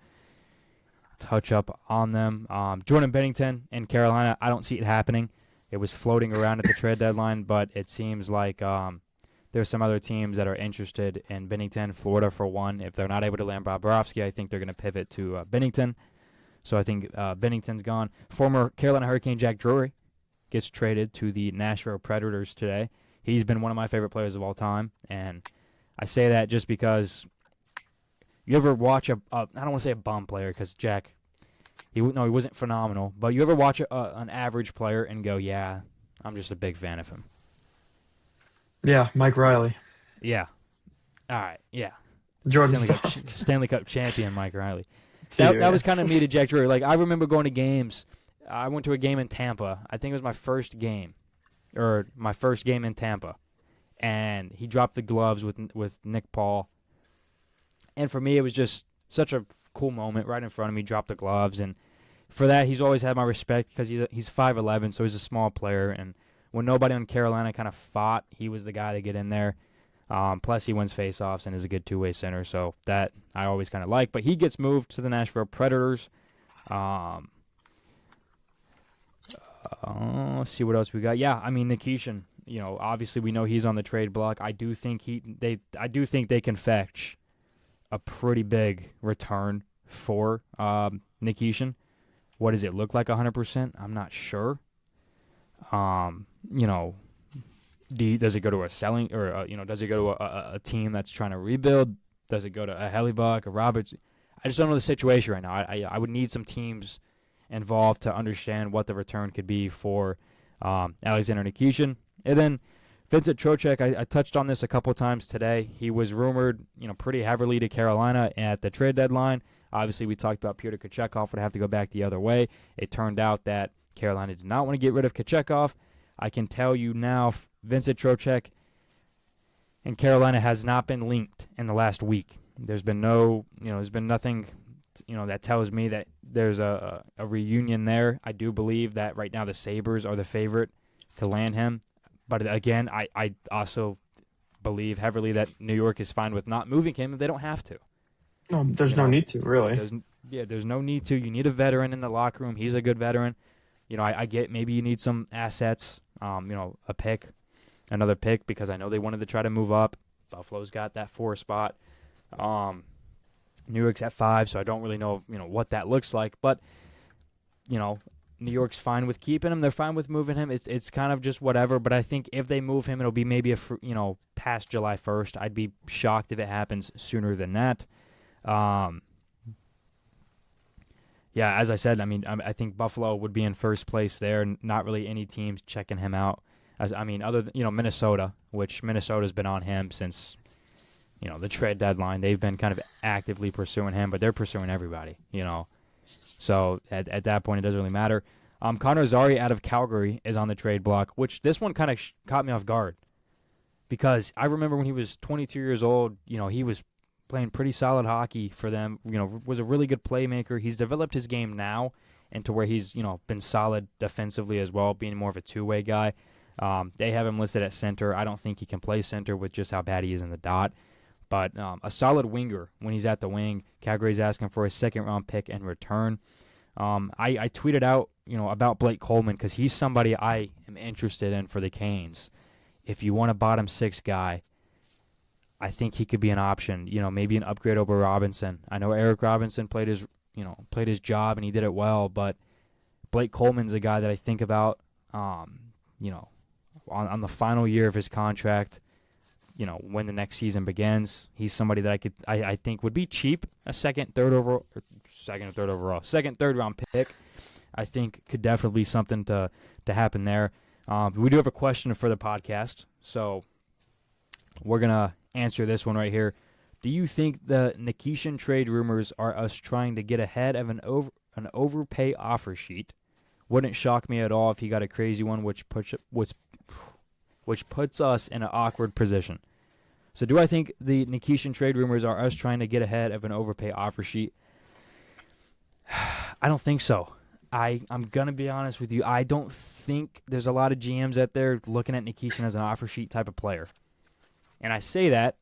touch up on them. Jordan Bennington in Carolina, I don't see it happening. It was floating around at the trade deadline, but it seems like there's some other teams that are interested in Bennington. Florida, for one. If they're not able to land Bobrovsky, I think they're going to pivot to Bennington. So I think Bennington's gone. Former Carolina Hurricane Jack Drury gets traded to the Nashville Predators today. He's been one of my favorite players of all time, and I say that just because you ever watch I don't want to say a bum player because Jack, he wasn't phenomenal, but you ever watch an average player and go, yeah, I'm just a big fan of him. Yeah, Mike Riley, Yeah. All right. Yeah. Jordan Stahl. Stanley Cup champion Mike Riley. Too, That yeah. was kind of me to Jack Drury. Like, I remember going to games. I went to a game in Tampa. I think it was my first game in Tampa, and he dropped the gloves with Nick Paul. And for me, it was just such a cool moment right in front of me. Dropped the gloves, and for that, he's always had my respect because he's 5'11", so he's a small player. And when nobody on Carolina kind of fought, he was the guy to get in there. Plus, he wins faceoffs and is a good two-way center, so that I always kind of like. But he gets moved to the Nashville Predators. Let's see what else we got. Yeah, I mean Nikishin. Obviously we know he's on the trade block. I do think they can fetch a pretty big return for Nikishin. What does it look like? 100%? I'm not sure. You know, does it go to a selling or does it go to a team that's trying to rebuild? Does it go to a Hellebuck, a Roberts? I just don't know the situation right now. I would need some teams involved to understand what the return could be for Alexander Nikishin. And then Vincent Trocheck, I touched on this a couple times today. He was rumored, pretty heavily to Carolina at the trade deadline. Obviously, we talked about Pyotr Kochetkov would have to go back the other way. It turned out that Carolina did not want to get rid of Kochetkov. I can tell you now, Vincent Trocheck and Carolina has not been linked in the last week. There's been there's been nothing, that tells me that there's a reunion there. I do believe that right now the Sabres are the favorite to land him. But again, I also believe heavily that New York is fine with not moving him if they don't have to. No, there's no need to, really. There's no need to. You need a veteran in the locker room. He's a good veteran. I get maybe you need some assets, a pick, another pick, because I know they wanted to try to move up. Buffalo's got that 4 spot. New York's at 5, so I don't really know, what that looks like. But, New York's fine with keeping him. They're fine with moving him. It's kind of just whatever. But I think if they move him, it'll be maybe past July 1st. I'd be shocked if it happens sooner than that. Yeah, as I said, I think Buffalo would be in first place there. Not really any teams checking him out. Other than Minnesota, which Minnesota's been on him since the trade deadline. They've been kind of actively pursuing him, but they're pursuing everybody. So at that point, it doesn't really matter. Connor Zary out of Calgary is on the trade block, which this one kind of caught me off guard. because I remember when he was 22 years old, he was playing pretty solid hockey for them. Was a really good playmaker. He's developed his game now into where he's been solid defensively as well, being more of a two-way guy. They have him listed at center. I don't think he can play center with just how bad he is in the dot. But a solid winger when he's at the wing. Calgary's asking for a second-round pick in return. I tweeted out about Blake Coleman because he's somebody I am interested in for the Canes. If you want a bottom six guy, I think he could be an option. Maybe an upgrade over Robinson. I know Eric Robinson played his job and he did it well, but Blake Coleman's a guy that I think about. On the final year of his contract, when the next season begins, he's somebody that I think would be cheap. A second, third round pick. I think could definitely be something to happen there. We do have a question for the podcast, so we're gonna answer this one right here. Do you think the Nikishin trade rumors are us trying to get ahead of an overpay offer sheet? Wouldn't shock me at all if he got a crazy one, which puts us in an awkward position. So do I think the Nikishin trade rumors are us trying to get ahead of an overpay offer sheet? I don't think so. I'm going to be honest with you. I don't think there's a lot of GMs out there looking at Nikishin as an offer sheet type of player. And I say that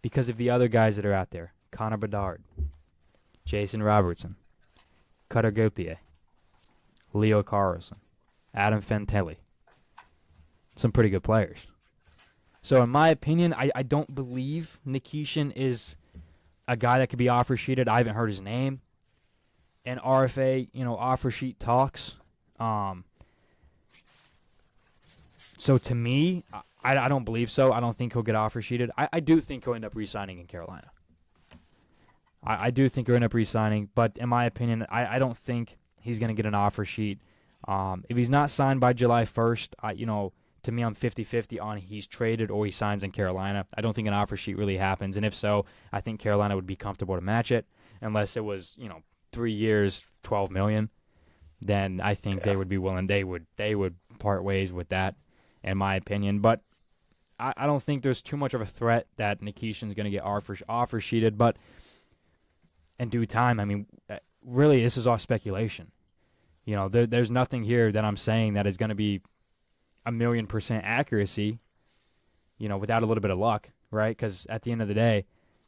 because of the other guys that are out there. Connor Bedard, Jason Robertson, Cutter Gauthier, Leo Carlson, Adam Fantilli. Some pretty good players. So in my opinion, I don't believe Nikishin is a guy that could be offer sheeted. I haven't heard his name. And RFA, offer sheet talks. So to me, I don't believe so. I don't think he'll get offer sheeted. I do think he'll end up re-signing in Carolina. I do think he'll end up re-signing, but in my opinion, I don't think he's going to get an offer sheet. If he's not signed by July 1st, to me, I'm 50-50 on he's traded or he signs in Carolina. I don't think an offer sheet really happens, and if so, I think Carolina would be comfortable to match it, unless it was, 3 years, $12 million. Then I think they would be willing. They would part ways with that, in my opinion. But I don't think there's too much of a threat that Nikishin's going to get offer sheeted. But in due time, I mean, really, this is all speculation. There's nothing here that I'm saying that is going to be 1,000,000% accuracy, without a little bit of luck, right? Because at the end of the day,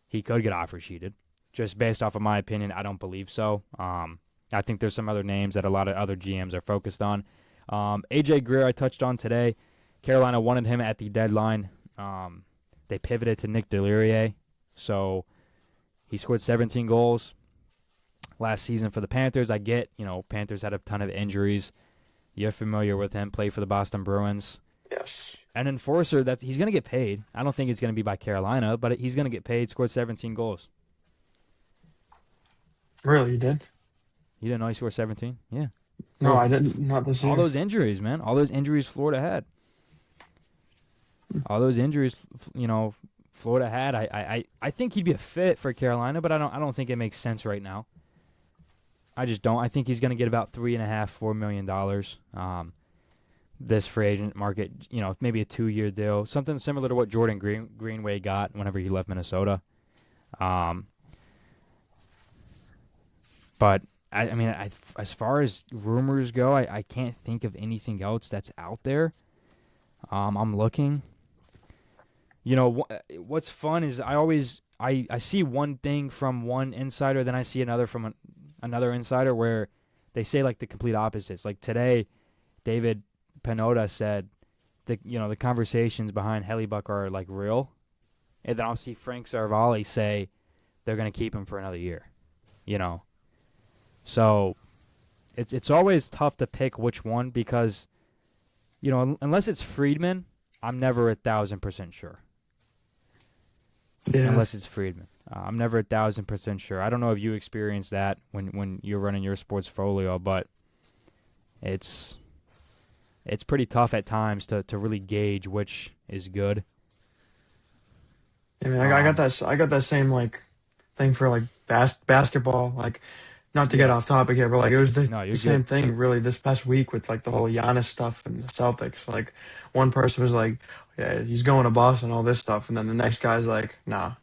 he could get offer sheeted. Just based off of my opinion, I don't believe so. I think there's some other names that a lot of other GMs are focused on. AJ Greer, I touched on today. Carolina wanted him at the deadline. They pivoted to Nick Delirier. So he scored 17 goals last season for the Panthers. I get, Panthers had a ton of injuries. You're familiar with him, played for the Boston Bruins. Yes. An enforcer, he's going to get paid. I don't think it's going to be by Carolina, but he's going to get paid, scored 17 goals. Really, you did? You didn't know he scored 17? Yeah. No, I didn't. Not this year. All those injuries, man. All those injuries Florida had. All those injuries, Florida had. I think he'd be a fit for Carolina, but I don't think it makes sense right now. I just don't. I think he's going to get about $3.5–4 million. This free agent market, maybe a 2-year deal, something similar to what Jordan Greenway got whenever he left Minnesota. But I mean, as far as rumors go, I can't think of anything else that's out there. I'm looking. What's fun is I see one thing from one insider, then I see another from another insider where they say like the complete opposites. Like today, David Penoda said the conversations behind Hellebuck are like real, and then I'll see Frank Saravalli say they're going to keep him for another year. So it's always tough to pick which one because unless it's Friedman, I'm never 1,000% sure. Yeah. Unless it's Friedman. I'm never 1,000% sure. I don't know if you experience that when you're running your sportsfolio, but it's pretty tough at times to really gauge which is good. I mean, I got that same like thing for like basketball. Like not to get Yeah. off topic here, but like it was No, the you're same good. thing really this past week with like the whole Giannis stuff and the Celtics. Like one person was like, "Yeah, he's going to Boston," all this stuff, and then the next guy's like, "Nah."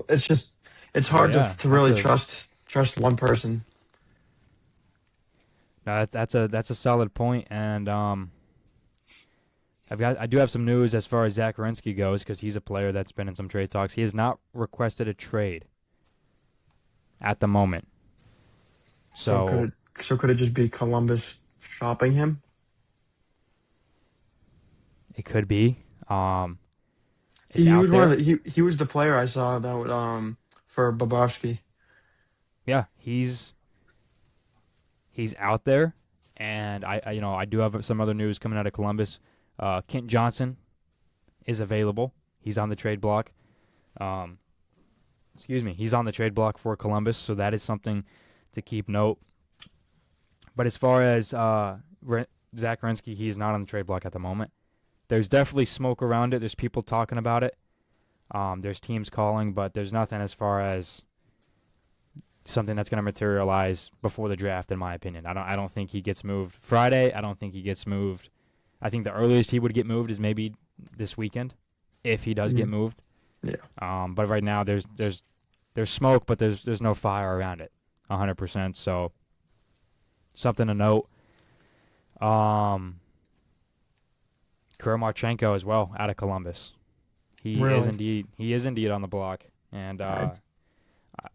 It's just it's Well, hard yeah, to really trust one person. that's a solid point, and I do have some news as far as Zach Werenski goes because he's a player that's been in some trade talks. He has not requested a trade at the moment, So so could it just be Columbus shopping him? it could be. It's He out was one of there. the he was the player I saw that would for Bobrovsky. Yeah, he's out there, and I do have some other news coming out of Columbus. Kent Johnson is available. He's on the trade block. Um, excuse me, he's on the trade block for Columbus, so that is something to keep note. But as far as Zach Werenski, he is not on the trade block at the moment. There's definitely smoke around it. There's people talking about it. There's teams calling, but there's nothing as far as something that's going to materialize before the draft, in my opinion. I don't think he gets moved Friday. I don't think he gets moved. I think the earliest he would get moved is maybe this weekend, if he does get Mhm. moved. Yeah. But right now there's smoke, but there's no fire around it, 100%. So something to note. Um, Kuromarchenko as well out of Columbus. Really? He is indeed on the block, and I,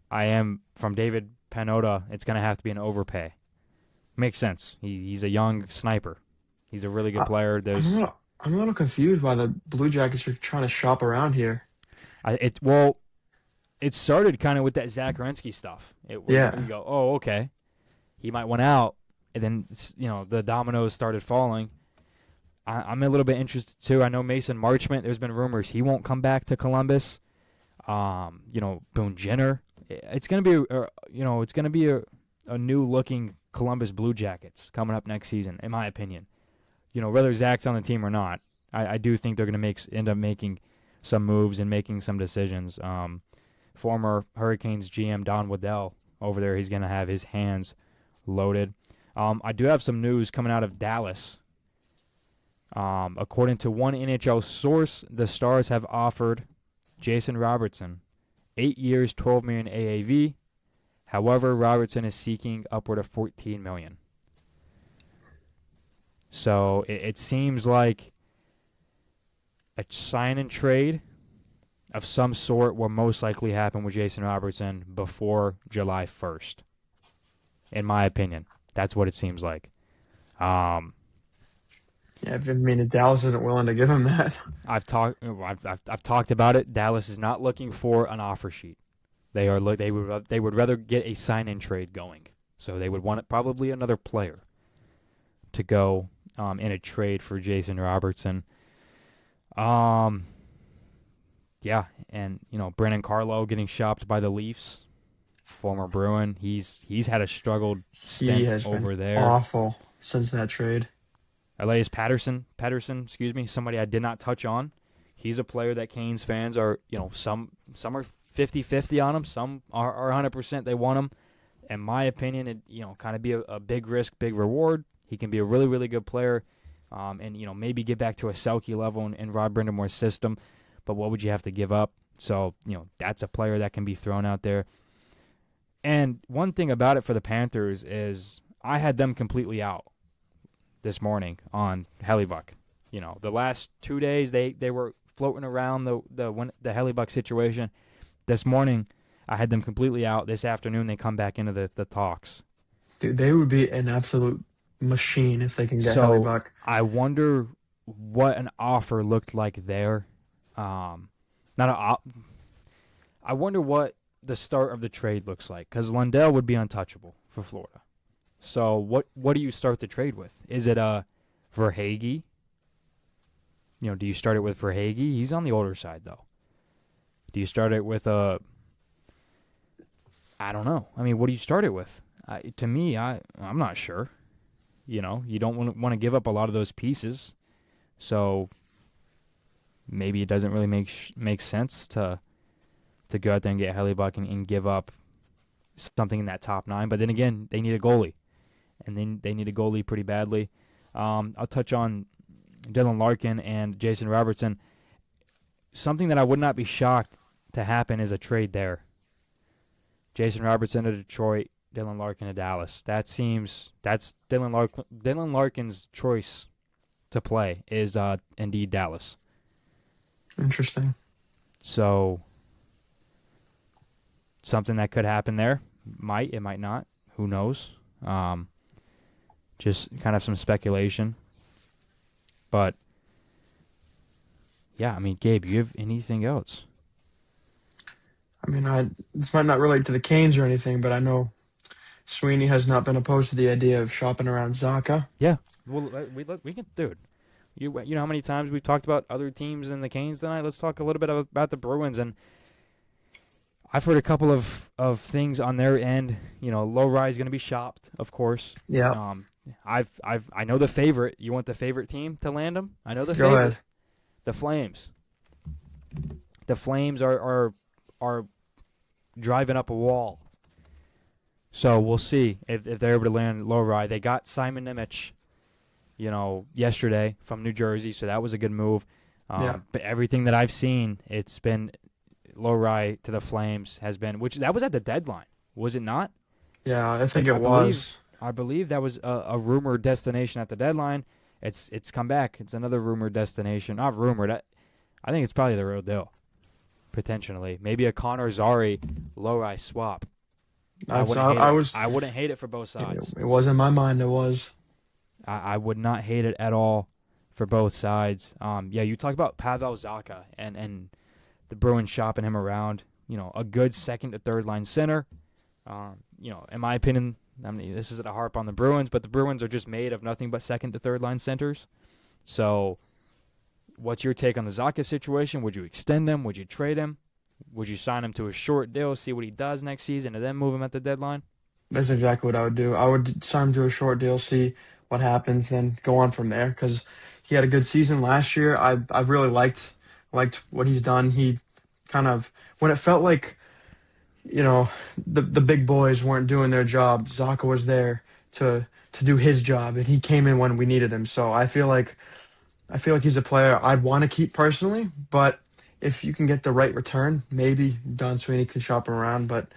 I am from David Panoda. It's going to have to be an overpay. Makes sense. He's a young sniper. He's a really good I player. I'm a little confused why the Blue Jackets are trying to shop around here. Well, it started kind of with that Zach Werenski stuff. It where you Yeah. go, oh, okay, he might want out, and then the dominoes started falling. I'm a little bit interested too. I know Mason Marchment. There's been rumors he won't come back to Columbus. Boone Jenner. It's gonna be a new looking Columbus Blue Jackets coming up next season, in my opinion. Whether Zach's on the team or not, I do think they're gonna end up making some moves and making some decisions. Former Hurricanes GM Don Waddell over there, he's gonna have his hands loaded. I do have some news coming out of Dallas. According to one NHL source, the Stars have offered Jason Robertson 8 years, $12 million AAV. However, Robertson is seeking upward of $14 million. So it seems like a sign and trade of some sort will most likely happen with Jason Robertson before July 1st. In my opinion, that's what it seems like. Um, Yeah, I mean, if Dallas isn't willing to give him that. I've talked about it. Dallas is not looking for an offer sheet. They would rather get a sign and trade going. So they would want probably another player to go in a trade for Jason Robertson. Um, yeah, and Brandon Carlo getting shopped by the Leafs, former Bruin. He's had a struggled He stint has been over there. awful since that trade. Elias Patterson, excuse me, somebody I did not touch on. He's a player that Canes fans are, some are 50-50 on him, some are 100% they want him. In my opinion, it kind of be a big risk, big reward. He can be a really, really good player, and maybe get back to a Selke level in Rod Brindamore's system. But what would you have to give up? So that's a player that can be thrown out there. And one thing about it for the Panthers is I had them completely out this morning on Hellebuck. The last 2 days they were floating around the Hellebuck situation. This morning I had them completely out. This afternoon they come back into the talks. Dude, they would be an absolute machine if they can get So Hellebuck. I wonder what an offer looked like there. Not a op- I wonder what the start of the trade looks like because Lundell would be untouchable for Florida. So what do you start the trade with? Is it a Verhaeghe? Do you start it with Verhaeghe? He's on the older side though. Do you start it with a? I don't know. I mean, what do you start it with? To me, I'm not sure. You don't want to give up a lot of those pieces, so maybe it doesn't really make sense to go out there and get Hellebuck and give up something in that top 9. But then again, they need a goalie, and then they need a goalie pretty badly. I'll touch on Dylan Larkin and Jason Robertson. Something that I would not be shocked to happen is a trade there. Jason Robertson to Detroit, Dylan Larkin to Dallas. That's Dylan Larkin's choice to play is indeed Dallas. Interesting. So something that could happen there. It might not. Who knows? Just kind of some speculation. But yeah, I mean, Gabe, you have anything else? I mean, this might not relate to the Canes or anything, but I know Sweeney has not been opposed to the idea of shopping around Zaka. Yeah. Well, we can, dude. You know how many times we've talked about other teams in the Canes tonight? Let's talk a little bit about the Bruins. And I've heard a couple of things on their end. Low is going to be shopped, of course. Yeah. I know the favorite. You want the favorite team to land them? I know the Go favorite. ahead. The Flames. The Flames are driving up a wall. So we'll see if they're able to land Low. They got Simon Nemec, yesterday from New Jersey, so that was a good move. But everything that I've seen, it's been Low to the Flames has been, which that was at the deadline, was it not? Yeah, I think it was. I believe that was a rumored destination at the deadline. It's come back. It's another rumored destination. Not rumored. I think it's probably the real deal. Potentially, maybe a Connor Zary Low swap. I wouldn't hate it for both sides. It was in my mind. It was. I would not hate it at all for both sides. You talk about Pavel Zacha and the Bruins shopping him around. A good second to third line center. In my opinion, I mean, this isn't a harp on the Bruins, but the Bruins are just made of nothing but second to third line centers. So, what's your take on the Zacha situation? Would you extend him? Would you trade him? Would you sign him to a short deal, see what he does next season, and then move him at the deadline? That's exactly what I would do. I would sign him to a short deal, see what happens, then go on from there. Because he had a good season last year. I've really liked what he's done. He kind of, when it felt like, the big boys weren't doing their job, Zacha was there to do his job, and he came in when we needed him. So I feel like he's a player I'd want to keep personally, but if you can get the right return, maybe Don Sweeney could shop him around. But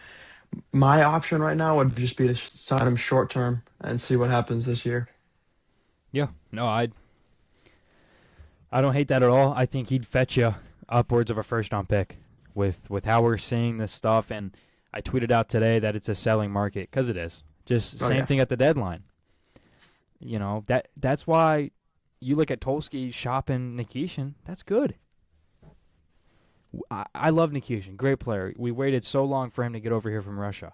my option right now would just be to sign him short term and see what happens this year. Yeah, no, I don't hate that at all. I think he'd fetch you upwards of a first-round pick with how we're seeing this stuff. And I tweeted out today that it's a selling market, because it is. Just same thing at the deadline. That's why you look at Tulski shopping Nikishin. That's good. I love Nikishin, great player. We waited so long for him to get over here from Russia.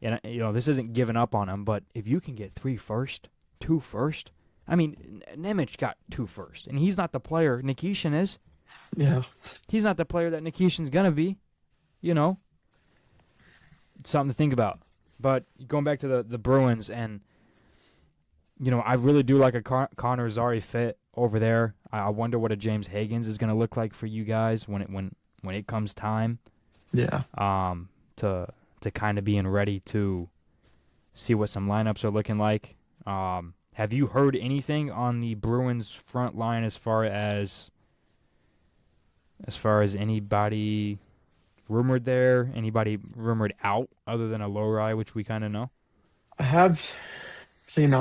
And, this isn't giving up on him, but if you can get 3 first, 2 first, I mean, Nemec got 2 first, and he's not the player Nikishin is. Yeah. He's not the player that Nikishin's going to be, Something to think about. But going back to the Bruins, and, I really do like a Connor Zary fit over there. I wonder what a James Higgins is going to look like for you guys when it comes time. Yeah. To kind of being ready to see what some lineups are looking like. Have you heard anything on the Bruins front line as far as anybody rumored there? Anybody rumored out other than a Low, which we kind of know? I have seen.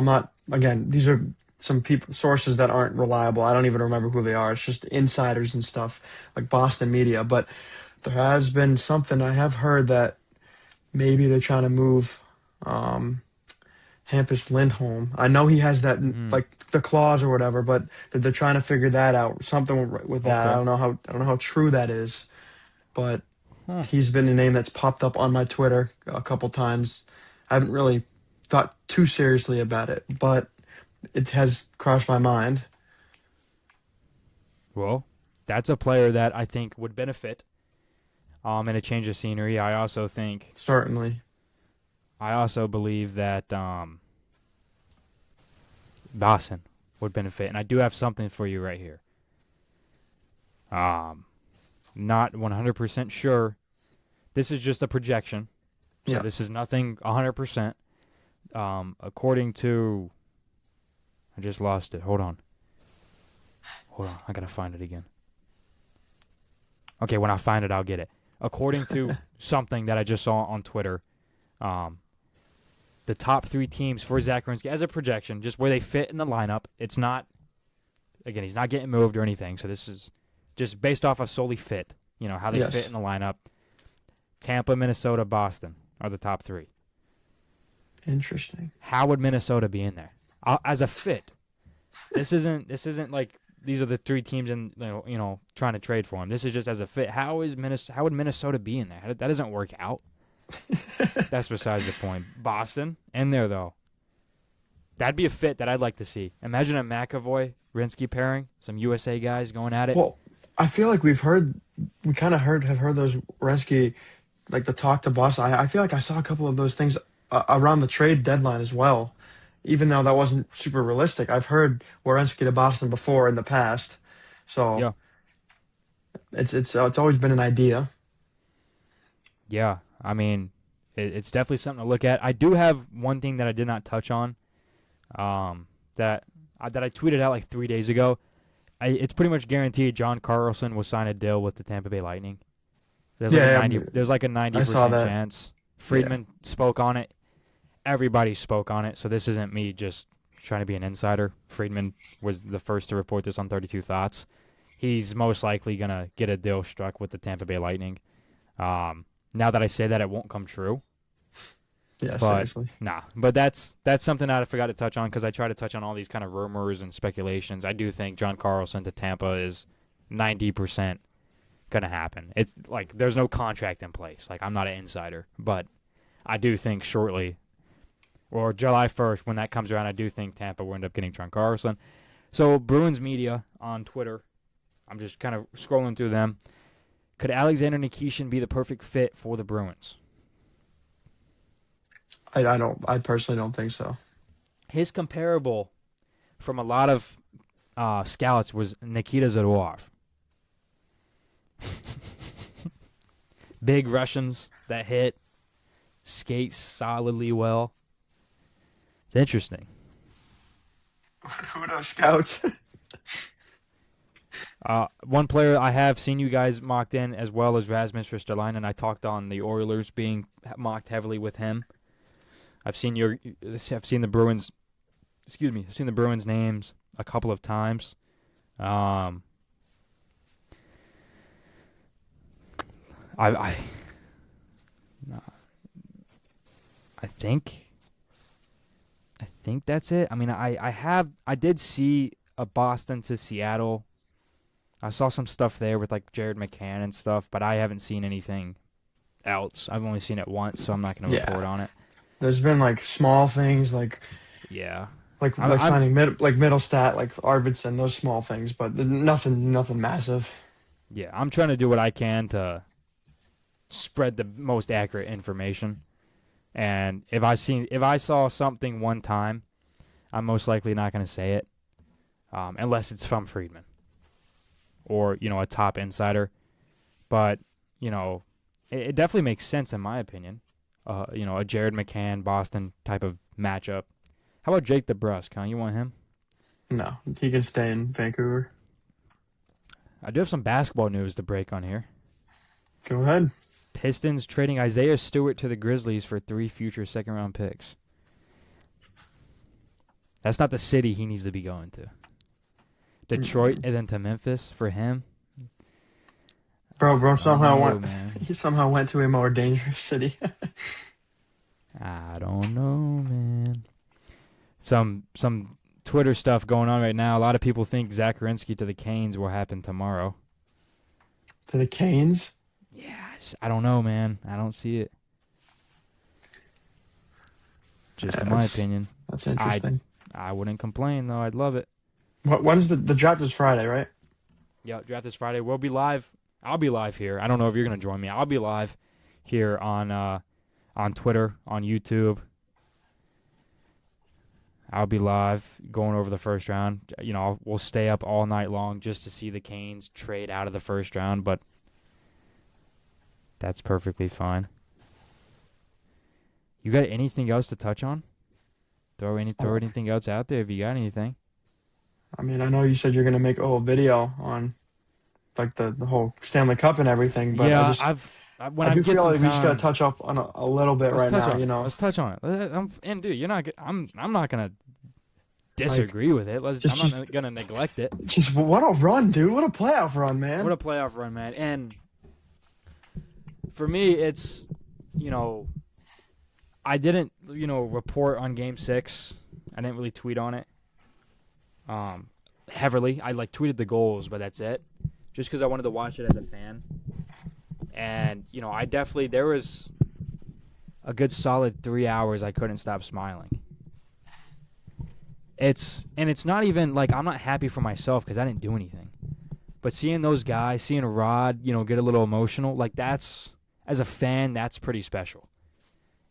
These are some sources that aren't reliable. I don't even remember who they are. It's just insiders and stuff, like Boston media. But there has been something. I have heard that maybe they're trying to move Hampus Lindholm. I know he has that, like the clause or whatever, but that they're trying to figure that out. Something with that. Okay. I don't know how true that is, but he's been a name that's popped up on my Twitter a couple times. I haven't really thought too seriously about it, but it has crossed my mind. Well, that's a player that I think would benefit in a change of scenery. I also think Certainly. I also believe that Dawson would benefit, and I do have something for you right here. Not 100% sure. This is just a projection. So Yeah. this is nothing 100%. According to, I just lost it. Hold on. I gotta find it again. Okay, when I find it, I'll get it. According to something that I just saw on Twitter, um, the top 3 teams for Zach Werenski as a projection, just where they fit in the lineup. It's not, again, he's not getting moved or anything. So this is just based off of solely fit. How they fit Yes. in the lineup. Tampa, Minnesota, Boston are the top 3. Interesting. How would Minnesota be in there as a fit? This isn't like these are the 3 teams and trying to trade for him. This is just as a fit. How would Minnesota be in there? That doesn't work out. That's besides the point. Boston in there though. That'd be a fit that I'd like to see. Imagine a McAvoy Rinsky pairing, some USA guys going at it. Well, I feel like we kind of have heard those Werenski, like the talk to Boston. I feel like I saw a couple of those things around the trade deadline as well, even though that wasn't super realistic. I've heard Werenski to Boston before in the past, so Yeah, it's always been an idea. yeah. I mean, it's definitely something to look at. I do have one thing that I did not touch on, that I tweeted out like 3 days ago. It's pretty much guaranteed John Carlson will sign a deal with the Tampa Bay Lightning. Yeah, There's like a I saw 90% that. chance. Friedman spoke on it. Everybody spoke on it. So this isn't me just trying to be an insider. Friedman was the first to report this on 32 Thoughts. He's most likely gonna get a deal struck with the Tampa Bay Lightning. Now that I say that, it won't come true. Yeah, But seriously. nah, but that's something that I forgot to touch on because I try to touch on all these kind of rumors and speculations. I do think John Carlson to Tampa is 90% gonna happen. It's like there's no contract in place. Like I'm not an insider, but I do think shortly or July 1st when that comes around, I do think Tampa will end up getting John Carlson. So Bruins media on Twitter, I'm just kind of scrolling through them. Could Alexander Nikishin be the perfect fit for the Bruins? I personally don't think so. His comparable from a lot of scouts was Nikita Zadorov. Big Russians that hit, skate solidly well. It's interesting. Who knows scouts? One player I have seen you guys mocked in as well as Rasmus Ristolainen. I talked on the Oilers being mocked heavily with him. I've seen the Bruins. Excuse me. I've seen the Bruins names a couple of times. I I I think that's it. I mean, I did see a Boston to Seattle. I saw some stuff there with like Jared McCann and stuff, but I haven't seen anything else. I've only seen it once, so I'm not going to report Yeah. on it. There's been like small things Yeah, like I'm signing like Middlestat, like Arvidsson, those small things, but nothing massive. yeah, I'm trying to do what I can to spread the most accurate information. And if I saw something one time, I'm most likely not going to say it, unless it's from Friedman or a top insider. But it definitely makes sense in my opinion. A Jared McCann Boston type of matchup. How about Jake DeBrusk? Huh? You want him? No, he can stay in Vancouver. I do have some basketball news to break on here. Go ahead. Pistons trading Isaiah Stewart to the Grizzlies for 3 future second-round picks. That's not the city he needs to be going to. Detroit and then to Memphis for him. Bro I don't somehow know, went. man. He somehow went to a more dangerous city. I don't know, man. Some Twitter stuff going on right now. A lot of people think Zach Werenski to the Canes will happen tomorrow. To the Canes. Yeah, I don't know, man. I don't see it. Just in my opinion. That's interesting. I wouldn't complain, though. I'd love it. When's the draft is Friday, right? Yeah, draft this Friday. We'll be live. I'll be live here. I don't know if you're going to join me. I'll be live here on Twitter, on YouTube. I'll be live going over the first round. We'll stay up all night long just to see the Canes trade out of the first round, but that's perfectly fine. You got anything else to touch on? Throw Oh, anything else out there if you got anything. I mean, I know you said you're gonna make a whole video on like the whole Stanley Cup and everything, but Yeah, when I I do get feel some like we just gotta time, touch up on a little bit let's right touch now. on it. Let's touch on it. And dude, you're not. I'm not gonna Like disagree with it. just I'm just not gonna neglect it. just what a run, dude! What a playoff run, What man! a playoff run, man. And for me, it's you know I didn't report on Game 6. I didn't really tweet on it um heavily. I like tweeted the goals, but that's it. Just because I wanted to watch it as a fan. And I definitely there was a good solid 3 hours I couldn't stop smiling. It's not even like I'm not happy for myself because I didn't do anything. But seeing those guys, seeing Rod, get a little emotional, like that's as a fan, that's pretty special.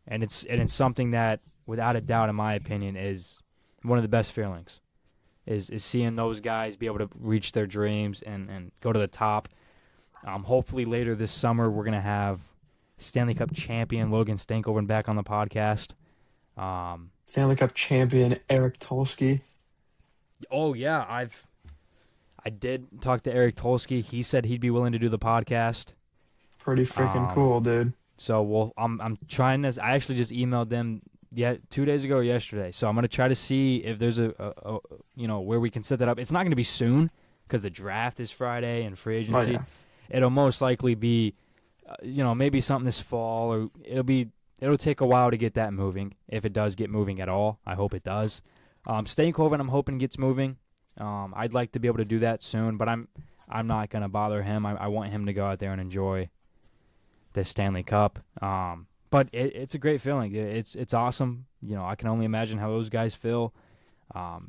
And it's something that, without a doubt, in my opinion, is one of the best feelings. Is seeing those guys be able to reach their dreams and go to the top. Hopefully later this summer we're gonna have Stanley Cup champion Logan Stankoven back on the podcast. Um, Stanley Cup champion Eric Tulsky, oh yeah, I did talk to Eric Tolsky. He said he'd be willing to do the podcast. pretty freaking Um, cool, dude. so I'm trying this. I actually just emailed them 2 days ago or yesterday. So I'm gonna try to see if there's where we can set that up. It's not gonna be soon because the draft is Friday and free Oh agency. yeah, It'll most likely be, maybe something this fall, or it'll take a while to get that moving. If it does get moving at all, I hope it does. Stankoven, I'm hoping gets moving. I'd like to be able to do that soon, but I'm not gonna bother him. I want him to go out there and enjoy the Stanley Cup. But it's a great feeling. It's awesome. I can only imagine how those guys feel.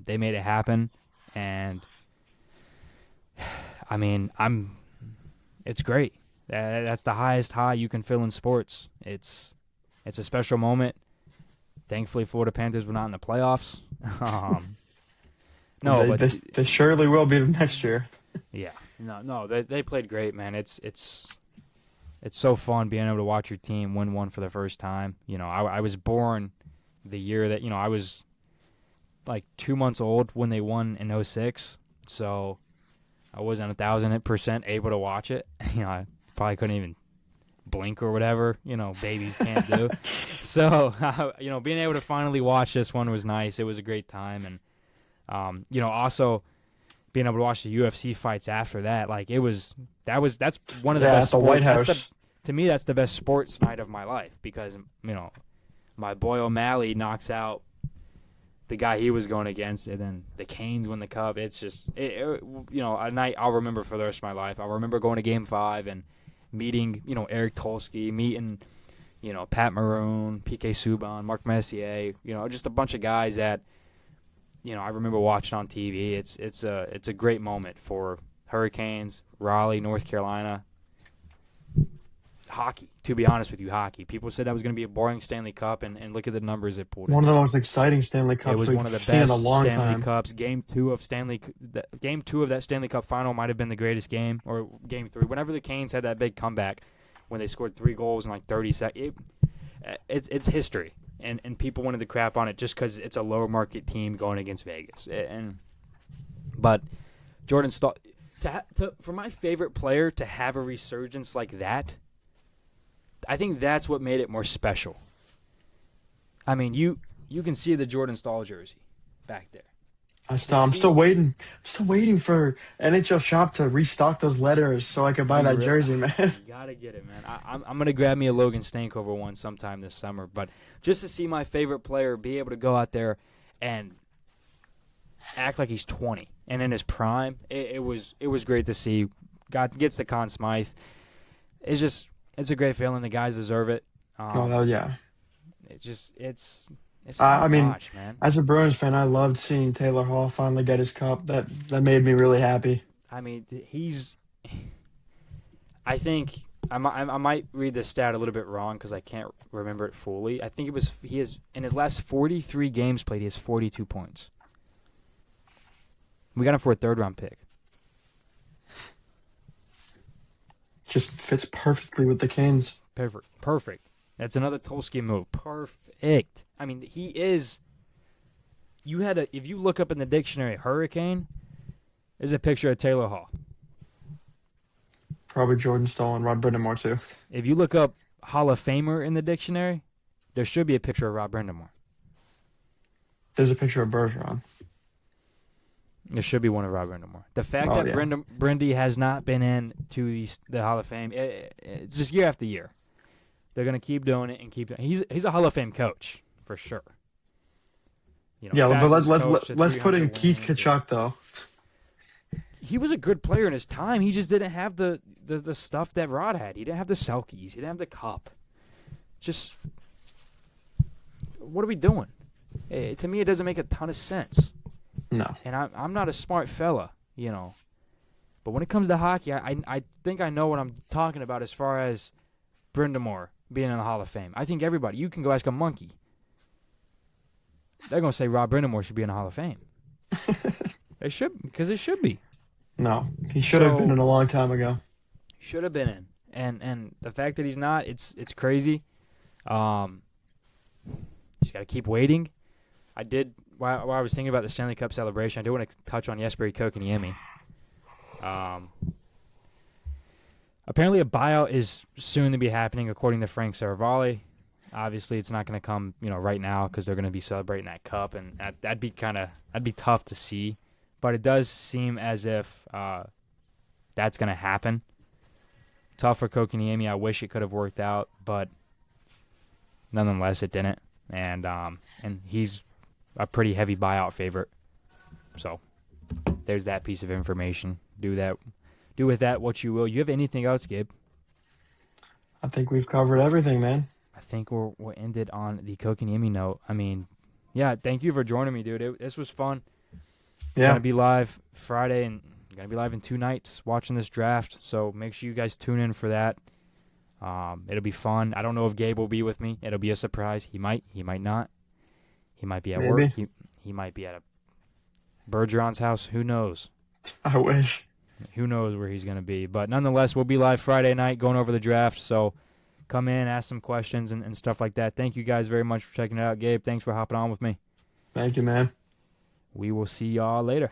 They made it happen, and I mean, it's great. That's the highest high you can feel in sports. It's a special moment. Thankfully, Florida Panthers were not in the playoffs. No, they, but they they surely will be next year. yeah, no, they played great, man. It's so fun being able to watch your team win one for the first time. I was born the year that I was like 2 months old when they won in '06, so I wasn't 1,000% able to watch it. I probably couldn't even blink or whatever. Babies can't do. So being able to finally watch this one was nice. It was a great time, and also being able to watch the UFC fights after that, like that's one of the Yeah, best at the White sports. House. To me, that's the best sports night of my life because my boy O'Malley knocks out the guy he was going against, and then the Canes win the cup. It's just a night I'll remember for the rest of my life. I'll remember going to Game 5 and meeting Eric Tolsky, meeting Pat Maroon, PK Subban, Mark Messier, just a bunch of guys that I remember watching on TV. It's a great moment for Hurricanes, Raleigh, North Carolina. Hockey, to be honest with you, hockey. People said that was going to be a boring Stanley Cup, and look at the numbers it pulled in. One of the most exciting Stanley It Cups was we've one of the seen in best a long Stanley time. Cups. Game two of that Stanley Cup final might have been the greatest game, or Game 3. Whenever the Canes had that big comeback, when they scored 3 goals in like 30 seconds, it's history, and people wanted to crap on it just because it's a lower market team going against Vegas. But Jordan Staal, for my favorite player to have a resurgence like that, I think that's what made it more special. I mean, you can see the Jordan Staal jersey back there. I'm still waiting. I'm still waiting for NHL Shop to restock those letters so I can buy that jersey, man. You gotta get it, man. I'm gonna grab me a Logan Stankover one sometime this summer. But just to see my favorite player be able to go out there and act like he's 20 and in his prime, it was great to see. Gets the Conn Smythe. It's a great feeling. The guys deserve it. Oh yeah. It's I top mean, notch, man. as a Bruins fan, I loved seeing Taylor Hall finally get his cup. That made me really happy. I mean, I think I might read this stat a little bit wrong because I can't remember it fully. I think he has in his last 43 games played, he has 42 points. We got him for a 3rd-round pick. Just fits perfectly with the Canes. Perfect. That's another Tolsky move. Perfect. I mean, he is. If you look up in the dictionary, hurricane, there's a picture of Taylor Hall. Probably Jordan Staal and Rod Brindamore too. If you look up Hall of Famer in the dictionary, there should be a picture of Rod Brindamore. There's a picture of Bergeron. There should be one of Rod Brindamore. The fact that Brindy has not been in to the Hall of Fame, it's just year after year. They're going to keep doing it and keep doing it. He's a Hall of Fame coach, for sure. But let's put in Keith Tkachuk, though. He was a good player in his time. He just didn't have the stuff that Rod had. He didn't have the Selkies. He didn't have the cup. Just, what are we doing? To me, it doesn't make a ton of sense. No. And I'm not a smart fella, But when it comes to hockey, I think I know what I'm talking about as far as Brindamore being in the Hall of Fame. I think everybody, you can go ask a monkey. They're going to say Rod Brindamore should be in the Hall of Fame. They should, because it should be. No, he should have been in a long time ago. Should have been in. And the fact that he's not, it's crazy. Just got to keep waiting. While I was thinking about the Stanley Cup celebration, I do want to touch on Jesperi Kotkaniemi. Apparently a buyout is soon to be happening, according to Frank Saravalli. Obviously, it's not going to come, right now because they're going to be celebrating that cup, and that'd be tough to see. But it does seem as if that's going to happen. Tough for Kotkaniemi. I wish it could have worked out, but nonetheless, it didn't. And he's a pretty heavy buyout favorite. So there's that piece of information. Do with that what you will. You have anything else, Gabe? I think we've covered everything, man. I think we're ended on the Kotkaniemi note. I mean, yeah, thank you for joining me, dude. This was fun. Yeah. Gonna be live Friday, and gonna be live in 2 nights watching this draft. So make sure you guys tune in for that. It'll be fun. I don't know if Gabe will be with me. It'll be a surprise. He might not. He might be at work. He might be at a Bergeron's house. Who knows? I wish. Who knows where he's going to be. But nonetheless, we'll be live Friday night going over the draft. So come in, ask some questions and stuff like that. Thank you guys very much for checking it out. Gabe, thanks for hopping on with me. Thank you, man. We will see y'all later.